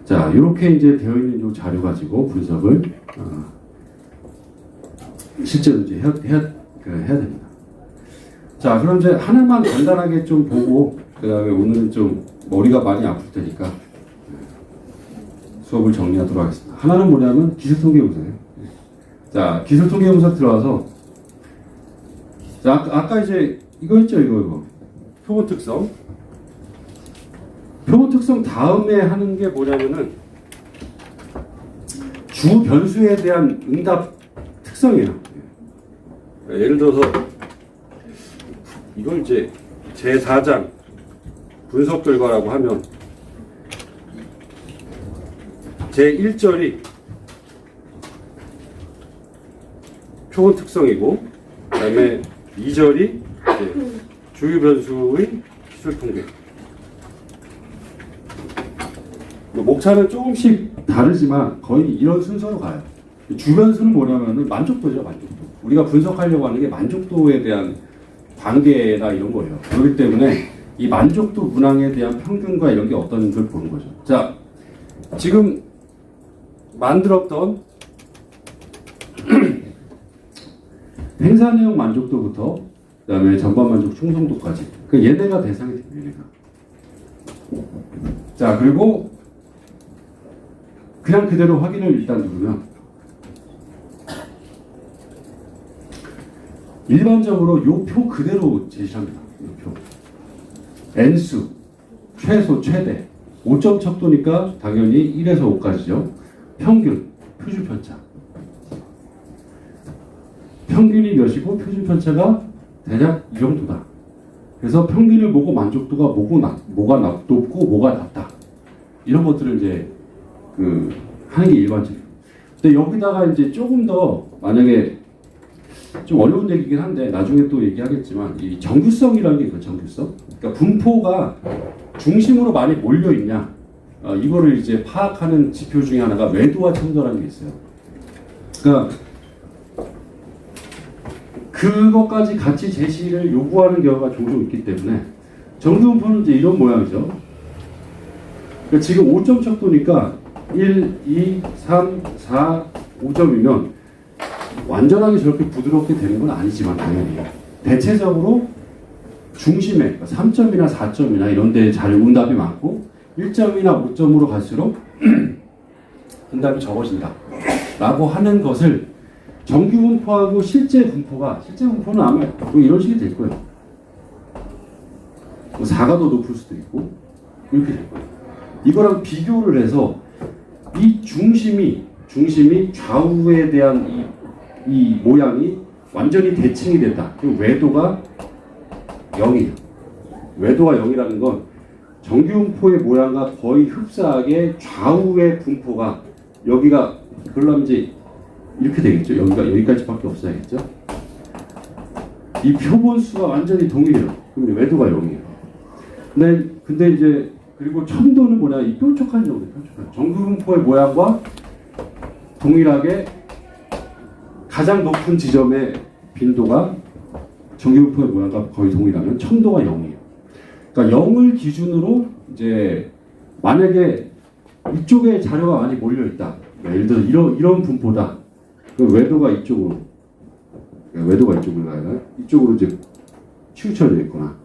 자, 이렇게 이제 되어 있는 이 자료 가지고 분석을 실제로 이제 해야 됩니다. 자, 그럼 이제 하나만 간단하게 좀 보고, 그 다음에 오늘은 좀 머리가 많이 아플 테니까 수업을 정리하도록 하겠습니다. 하나는 뭐냐면 기술통계 분석이에요. 자, 기술통계 분석 들어와서, 자, 아까 이제 이거 있죠, 이거. 표본 특성. 표본 특성 다음에 하는 게 뭐냐면은 주 변수에 대한 응답 특성이에요. 예를 들어서 이걸 이제 제4장 분석 결과라고 하면 제1절이 표본 특성이고, 그 다음에 2절이 주요 변수의 기술 통계. 목차는 조금씩 다르지만 거의 이런 순서로 가요. 주변수는 뭐냐면은 만족도죠, 만족도. 우리가 분석하려고 하는 게 만족도에 대한 관계나 이런 거예요. 그렇기 때문에 이 만족도 문항에 대한 평균과 이런 게 어떤 걸 보는 거죠. 자, 지금 만들었던 행사 내용 만족도부터 그다음에 전반만족 충성도까지. 그 얘네가 대상이 돼요. 얘네가. 자, 그리고 그냥 그대로 확인을 일단 누르면 일반적으로 요 표 그대로 제시합니다. 요 표. N수, 최소, 최대. 5점 척도니까 당연히 1에서 5까지죠. 평균, 표준 편차. 평균이 몇이고 표준 편차가 대략 이 정도다. 그래서 평균을 보고 만족도가 뭐가 높고 뭐가 낮다. 이런 것들을 이제 하는 게 일반적이에요. 근데 여기다가 이제 조금 더 만약에 좀 어려운 얘기긴 한데 나중에 또 얘기하겠지만 이 정규성이라는 게 있거든요. 정규성. 그러니까 분포가 중심으로 많이 몰려 있냐. 이거를 이제 파악하는 지표 중에 하나가 외도와 첨도라는 게 있어요. 그러니까 그것까지 같이 제시를 요구하는 경우가 종종 있기 때문에 정규분포는 이제 이런 모양이죠. 그러니까 지금 5점 척도니까 1, 2, 3, 4, 5점이면 완전하게 저렇게 부드럽게 되는 건 아니지만 당연히 대체적으로 중심에 3점이나 4점이나 이런 데 잘 응답이 많고 1점이나 5점으로 갈수록 응답이 적어진다 라고 하는 것을 정규 분포하고 실제 분포는 아마 뭐 이런 식이 될 거예요. 뭐 4가 더 높을 수도 있고 이렇게 될 거예요. 이거랑 비교를 해서 이 중심이 좌우에 대한 이 모양이 완전히 대칭이 된다. 그리고 외도가 0이에요. 외도가 0이라는 건 정규분포의 모양과 거의 흡사하게 좌우의 분포가 여기가 그러려면 이제 이렇게 되겠죠. 여기까지밖에 없어야겠죠. 이 표본수가 완전히 동일해요. 그럼 외도가 0이에요. 근데 이제 그리고 첨도는 뭐냐? 이 뾰족한 정도, 뾰족한 정규분포의 모양과 동일하게 가장 높은 지점의 빈도가 정규분포의 모양과 거의 동일하면 첨도가 0이에요. 그러니까 0을 기준으로 이제 만약에 이쪽에 자료가 많이 몰려 있다. 예를 들어 이런 분포다. 그럼 외도가 이쪽으로 가야 이쪽으로 이제 치우쳐져 있거나.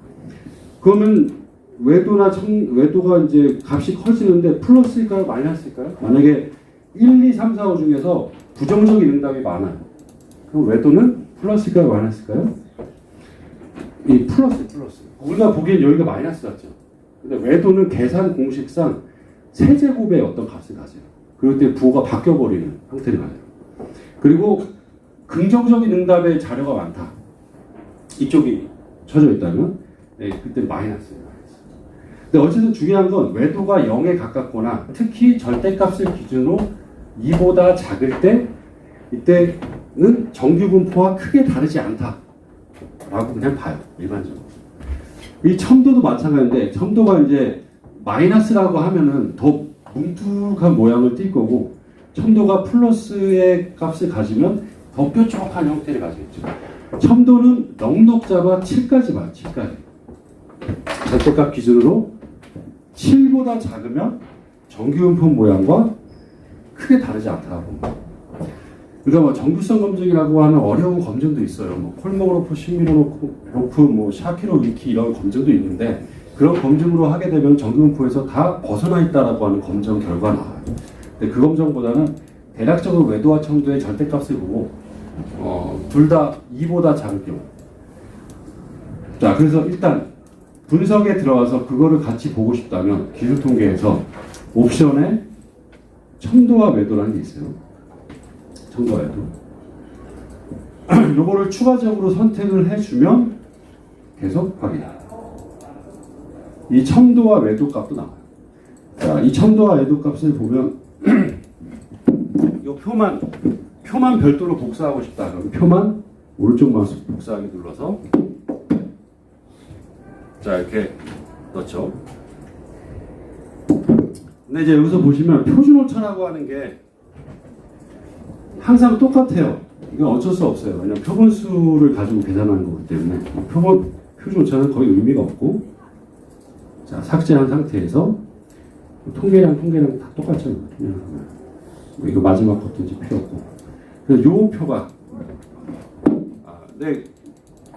그러면 외도가 이제 값이 커지는데 플러스일까요? 마이너스일까요? 만약에 1, 2, 3, 4, 5 중에서 부정적인 응답이 많아요. 그럼 외도는 플러스일까요? 마이너스일까요? 이 플러스. 우리가 보기엔 여기가 마이너스 같죠. 근데 외도는 계산 공식상 세제곱의 어떤 값을 가져요. 그럴 때 부호가 바뀌어버리는 형태를 가져요. 그리고 긍정적인 응답의 자료가 많다. 이쪽이 쳐져 있다면 그때 마이너스예요. 근데 어쨌든 중요한 건 외도가 0에 가깝거나 특히 절대값을 기준으로 2보다 작을 때 이때는 정규분포와 크게 다르지 않다라고 그냥 봐요. 일반적으로. 이 첨도도 마찬가지인데 첨도가 이제 마이너스라고 하면은 더 뭉툭한 모양을 띌 거고 첨도가 플러스의 값을 가지면 더 뾰족한 형태를 가지겠죠. 첨도는 넉넉 잡아 7까지 봐요. 7까지. 절대값 기준으로 7보다 작으면 정규분포 모양과 크게 다르지 않다고 봅니다. 그러니까 뭐 정규성 검증이라고 하는 어려운 검증도 있어요. 뭐 콜모그래프, 신미로그래프, 뭐 샤키로 위키 이런 검증도 있는데 그런 검증으로 하게 되면 정규분포에서 다 벗어나 있다라고 하는 검증 결과가 나와요. 근데 그 검증보다는 대략적으로 외도와 첨도의 절대값을 보고 둘 다 2보다 작을 경우. 자, 그래서 일단 분석에 들어가서 그거를 같이 보고 싶다면 기술통계에서 옵션에 첨도와 외도라는 게 있어요. 첨도와 외도. 요거를 추가적으로 선택을 해주면 계속 확인. 이 첨도와 외도 값도 나와요. 자, 이 첨도와 외도 값을 보면 이 표만 별도로 복사하고 싶다. 그럼 표만 오른쪽 마우스 복사하기 눌러서 자 이렇게 넣죠. 근데 이제 여기서 보시면 표준 오차라고 하는 게 항상 똑같아요. 이건 어쩔 수 없어요. 왜냐면 표본수를 가지고 계산하는 거기 때문에 표준 오차는 거의 의미가 없고 자 삭제한 상태에서 통계량 다 똑같잖아요. 뭐 이거 마지막 것도 이제 필요 없고 그래서 요 표가 네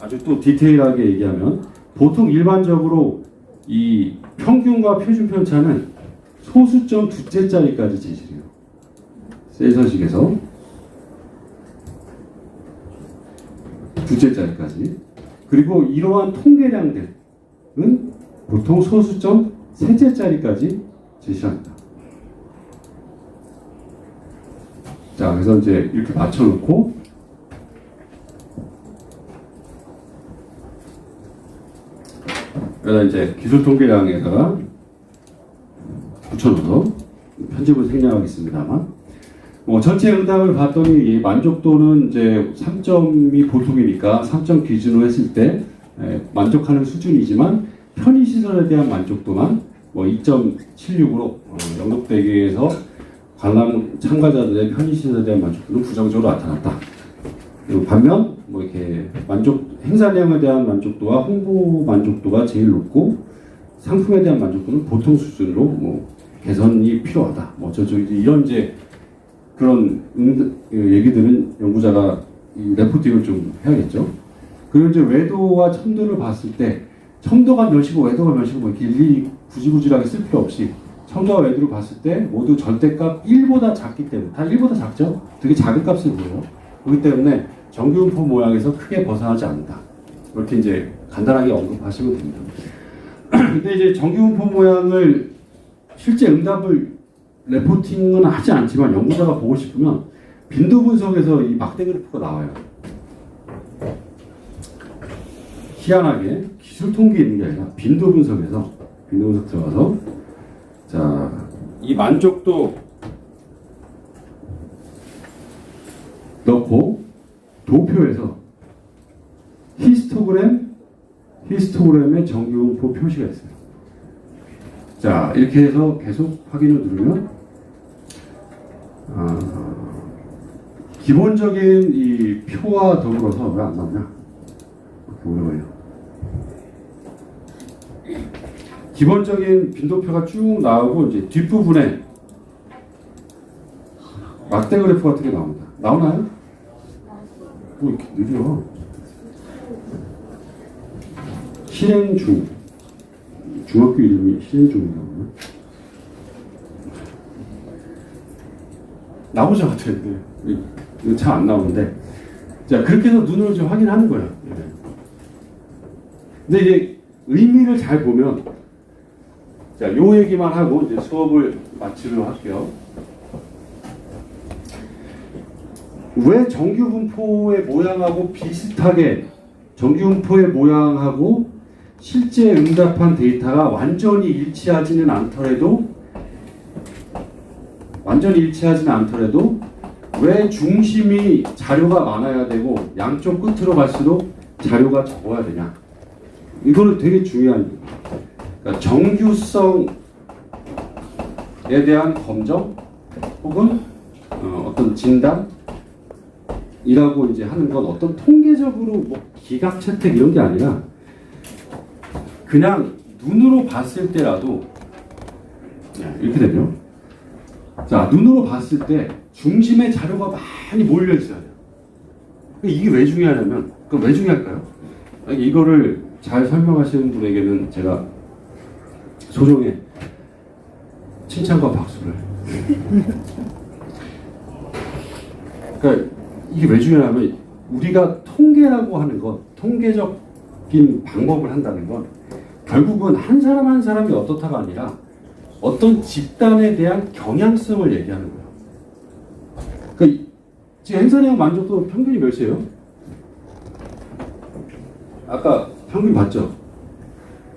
아주 또 디테일하게 얘기하면 보통 일반적으로 이 평균과 표준 편차는 소수점 두째 자리까지 제시해요. 세이선식에서 두째 자리까지. 그리고 이러한 통계량들은 보통 소수점 셋째 자리까지 제시합니다. 자, 그래서 이제 이렇게 맞춰놓고 여기다 이제 기술 통계량에다가 붙여넣어서 편집을 생략하겠습니다만, 전체 응답을 봤더니 이 만족도는 이제 3점이 보통이니까 3점 기준으로 했을 때 만족하는 수준이지만 편의시설에 대한 만족도만 2.76으로 영덕대교에서 관람 참가자들의 편의시설에 대한 만족도는 부정적으로 나타났다. 그리고 반면 이렇게 행사량에 대한 만족도와 홍보 만족도가 제일 높고 상품에 대한 만족도는 보통 수준으로 개선이 필요하다. 이런 이제 그런 얘기들은 연구자가 이 레포팅을 좀 해야겠죠. 그리고 이제 외도와 첨도를 봤을 때 첨도가 몇이고 외도가 몇이고 이렇게 일일이 구질구질하게 쓸 필요 없이 첨도와 외도를 봤을 때 모두 절대값 1보다 작기 때문에 다 1보다 작죠. 되게 작은 값을 보여요. 그렇기 때문에 정규분포 모양에서 크게 벗어나지 않는다. 이렇게 이제 간단하게 언급하시면 됩니다. 근데 이제 정규분포 모양을 실제 응답을 레포팅은 하지 않지만 연구자가 보고 싶으면 빈도 분석에서 이 막대 그래프가 나와요. 희한하게 기술 통계에 있는 게 아니라 빈도 분석 들어가서 자, 이 만족도 넣고 도표에서 히스토그램의 정규분포 표시가 있어요. 자, 이렇게 해서 계속 확인을 누르면 기본적인 이 표와 더불어서 왜 안 나오냐? 이렇게 오래 걸려. 기본적인 빈도표가 쭉 나오고 이제 뒷부분에 막대 그래프 같은 게 나옵니다. 나오나요? 뭐 이렇게 느려. 실행 중. 중학교 이름이 실행 중인가 보네. 나오지 않았는데 이거 잘 안 나오는데, 자, 그렇게 해서 눈으로 좀 확인하는 거예요. 근데 이제 의미를 잘 보면, 자, 요 얘기만 하고 이제 수업을 마치도록 할게요. 왜 정규분포의 모양하고 비슷하게 정규분포의 모양하고 실제 응답한 데이터가 완전히 일치하지는 않더라도 왜 중심이 자료가 많아야 되고 양쪽 끝으로 갈수록 자료가 적어야 되냐? 이거는 되게 중요한 일이에요. 그러니까 정규성에 대한 검정 혹은 어떤 진단이라고 이제 하는 건 어떤 통계적으로 기각 채택 이런 게 아니라 그냥 눈으로 봤을 때라도 이렇게 되죠. 자, 눈으로 봤을 때 중심에 자료가 많이 몰려 있어야 돼요. 이게 왜 중요하냐면, 왜 중요할까요? 이거를 잘 설명하시는 분에게는 제가 소정의 칭찬과 박수를. 그러니까 이게 왜 중요하냐면 우리가 통계라고 하는 것, 통계적인 방법을 한다는 건 결국은 한 사람 한 사람이 어떻다가 아니라 어떤 집단에 대한 경향성을 얘기하는 거예요. 그러니까 지금 행사량 만족도 평균이 몇이에요? 아까 평균 봤죠?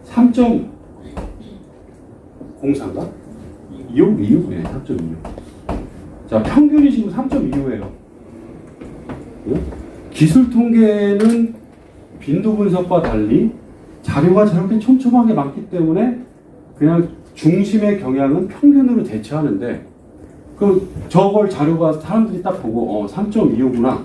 3.04인가? 25? 네, 3.25. 자, 평균이 지금 3.25예요. 기술 통계는 빈도 분석과 달리 자료가 저렇게 촘촘하게 많기 때문에 그냥 중심의 경향은 평균으로 대처하는데, 저걸 자료가 사람들이 딱 보고 3.25구나.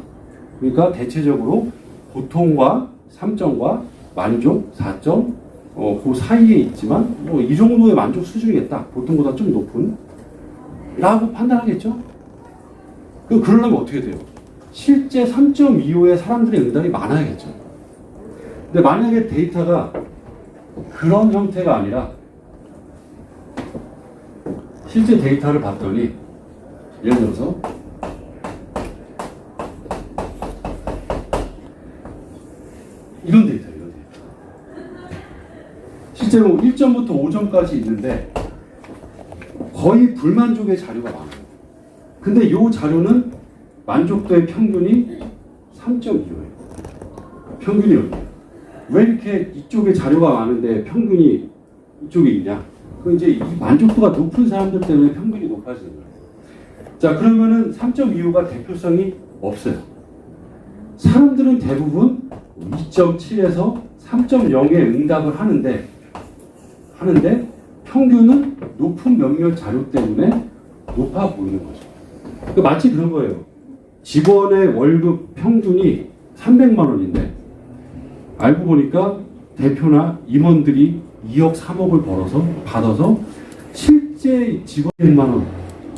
그러니까 대체적으로 보통과 3점과 만족 4점 그 사이에 있지만 이 정도의 만족 수준이겠다. 보통보다 좀 높은 라고 판단하겠죠. 그러려면 어떻게 돼요? 실제 3.25의 사람들의 응답이 많아야겠죠. 근데 만약에 데이터가 그런 형태가 아니라 실제 데이터를 봤더니 예를 들어서 이런 데이터. 실제로 1점부터 5점까지 있는데 거의 불만족의 자료가 많아요. 근데 이 자료는 만족도의 평균이 3.25예요. 평균이 어디예요? 왜 이렇게 이쪽에 자료가 많은데 평균이 이쪽에 있냐? 그 이제 이 만족도가 높은 사람들 때문에 평균이 높아지는 거예요. 자, 그러면은 3.25가 대표성이 없어요. 사람들은 대부분 2.7에서 3.0의 응답을 하는데 평균은 높은 몇몇 자료 때문에 높아 보이는 거죠. 그러니까 마치 그런 거예요. 직원의 월급 평균이 300만 원인데 알고 보니까 대표나 임원들이 2억, 3억을 받아서 실제 직원 100만 원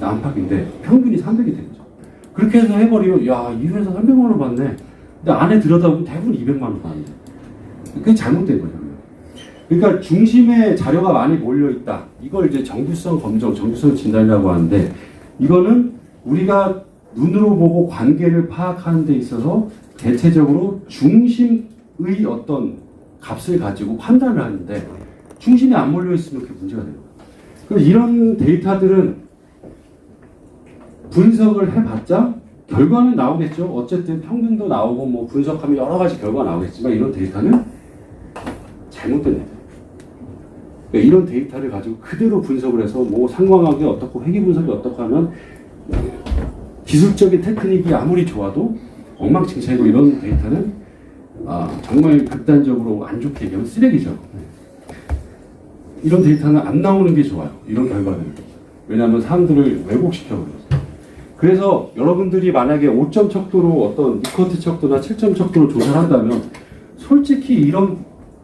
안팎인데 평균이 300이 되는 거죠. 그렇게 해서 해버리면 야, 이 회사 300만 원 받네. 근데 안에 들여다보면 대부분 200만 원 받는데 그게 잘못된 거죠. 그러니까 중심에 자료가 많이 몰려있다. 이걸 이제 정규성 검정, 정규성 진단이라고 하는데 이거는 우리가 눈으로 보고 관계를 파악하는 데 있어서 대체적으로 중심의 어떤 값을 가지고 판단을 하는데 중심에 안 몰려있으면 그게 문제가 되는 거예요. 그래서 이런 데이터들은 분석을 해봤자 결과는 나오겠죠. 어쨌든 평균도 나오고 뭐 분석하면 여러 가지 결과가 나오겠지만 이런 데이터는 잘못된 데이터. 그러니까 이런 데이터를 가지고 그대로 분석을 해서 뭐 상관관계 어떻고 회귀 분석이 어떻고 하면 기술적인 테크닉이 아무리 좋아도 엉망진창이고 이런 데이터는 정말 극단적으로 안 좋게 얘기하면 쓰레기죠. 이런 데이터는 안 나오는 게 좋아요. 이런 결과는. 왜냐하면 사람들을 왜곡시켜버려요. 그래서 여러분들이 만약에 5점 척도로 어떤 리커트 척도나 7점 척도로 조사를 한다면 솔직히 이런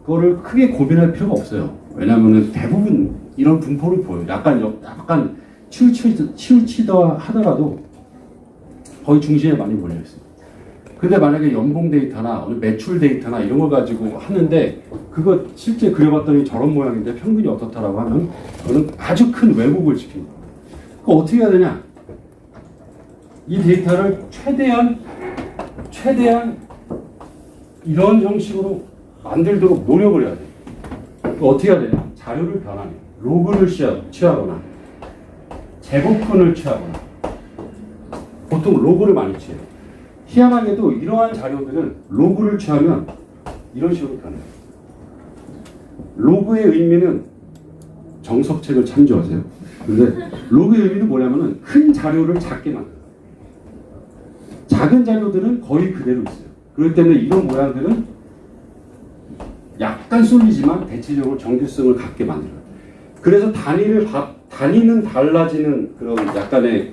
거를 크게 고민할 필요가 없어요. 왜냐하면 대부분 이런 분포를 보여요. 약간 치우치다 하더라도 거의 중심에 많이 몰려있어요. 근데 만약에 연봉 데이터나 매출 데이터나 이런 걸 가지고 하는데 그거 실제 그려봤더니 저런 모양인데 평균이 어떻다라고 하면 그거는 아주 큰 왜곡을 시킵니다. 그거 어떻게 해야 되냐? 이 데이터를 최대한 이런 형식으로 만들도록 노력을 해야 돼요. 어떻게 해야 되냐? 자료를 변환해. 로그를 취하거나 제곱근을 취하거나 보통 로그를 많이 취해요. 희한하게도 이러한 자료들은 로그를 취하면 이런 식으로 변해요. 로그의 의미는 정석책을 참조하세요. 근데 로그의 의미는 뭐냐면은 큰 자료를 작게 만들어요. 작은 자료들은 거의 그대로 있어요. 그렇기 때문에 이런 모양들은 약간 쏠리지만 대체적으로 정규성을 갖게 만들어요. 그래서 단위는 달라지는 그런 약간의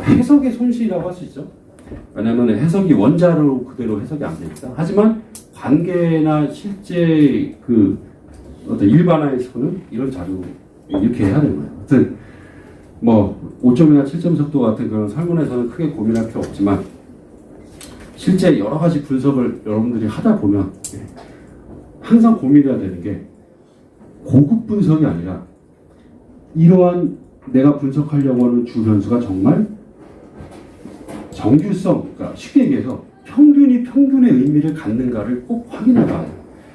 해석의 손실이라고 할 수 있죠. 왜냐하면 해석이 원자로 그대로 해석이 안 되니까. 하지만 관계나 실제 그 어떤 일반화에서는 이런 자료 이렇게 해야 되는 거예요. 하여튼 뭐 5점이나 7점 속도 같은 그런 설문에서는 크게 고민할 필요 없지만 실제 여러 가지 분석을 여러분들이 하다 보면 항상 고민해야 되는 게 고급 분석이 아니라 이러한 내가 분석하려고 하는 주 변수가 정말 정규성, 그러니까 쉽게 얘기해서 평균이 평균의 의미를 갖는가를 꼭 확인해 봐야 돼요.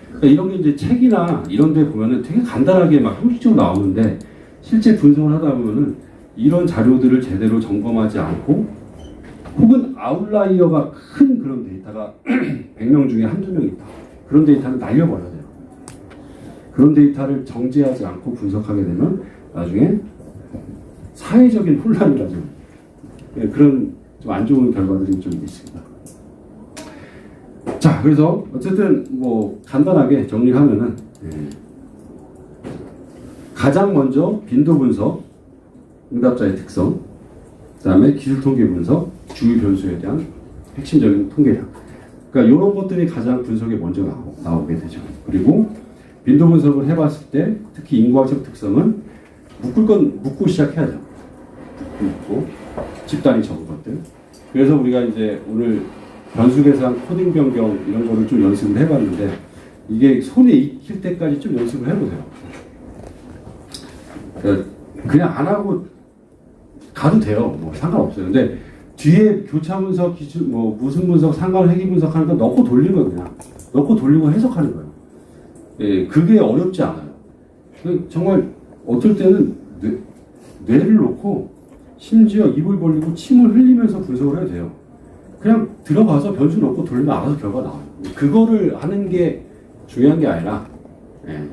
그러니까 이런 게 이제 책이나 이런 데 보면은 되게 간단하게 막 형식적으로 나오는데 실제 분석을 하다 보면은 이런 자료들을 제대로 점검하지 않고 혹은 아웃라이어가 큰 그런 데이터가 100명 중에 한두 명 있다. 그런 데이터는 날려버려야 돼요. 그런 데이터를 정제하지 않고 분석하게 되면 나중에 사회적인 혼란이라죠. 그런 좀 안 좋은 결과들이 좀 있습니다. 자, 그래서 어쨌든 뭐 간단하게 정리하면은 가장 먼저 빈도 분석, 응답자의 특성, 그다음에 기술 통계 분석, 주요 변수에 대한 핵심적인 통계량. 그러니까 이런 것들이 가장 분석에 먼저 나오게 되죠. 그리고 빈도 분석을 해봤을 때 특히 인구학적 특성은 묶을 건 묶고 시작해야죠. 묶고 집단이 적은 것들. 그래서 우리가 이제 오늘 변수 계산, 코딩 변경 이런 거를 좀 연습을 해봤는데 이게 손에 익힐 때까지 좀 연습을 해보세요. 그러니까 그냥 안 하고 가도 돼요. 뭐 상관없어요. 근데 뒤에 교차 분석, 기준, 뭐 무슨 분석, 상관 회귀 분석하는 거 넣고 돌리면 그냥 넣고 돌리고 해석하는 거예요. 예, 그게 어렵지 않아요. 정말 어떨 때는 뇌를 놓고 심지어 입을 벌리고 침을 흘리면서 분석을 해도 돼요. 그냥 들어가서 변수 넣고 돌리면 알아서 결과 나와요. 그거를 하는 게 중요한 게 아니라 예,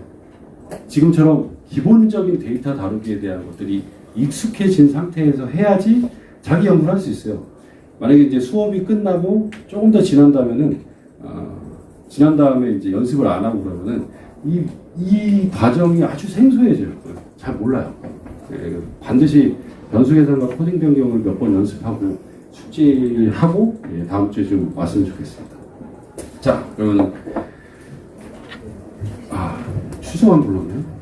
지금처럼 기본적인 데이터 다루기에 대한 것들이 익숙해진 상태에서 해야지 자기 연구를 할 수 있어요. 만약에 이제 수업이 끝나고 조금 더 지난 다음에는 지난 다음에 이제 연습을 안 하고 그러면은 이 과정이 아주 생소해져요. 잘 몰라요. 예, 반드시 변수 계산과 코딩 변경을 몇 번 연습하고 숙지하고 예, 다음 주에 좀 왔으면 좋겠습니다. 자, 그러면 취소만 불렀네요.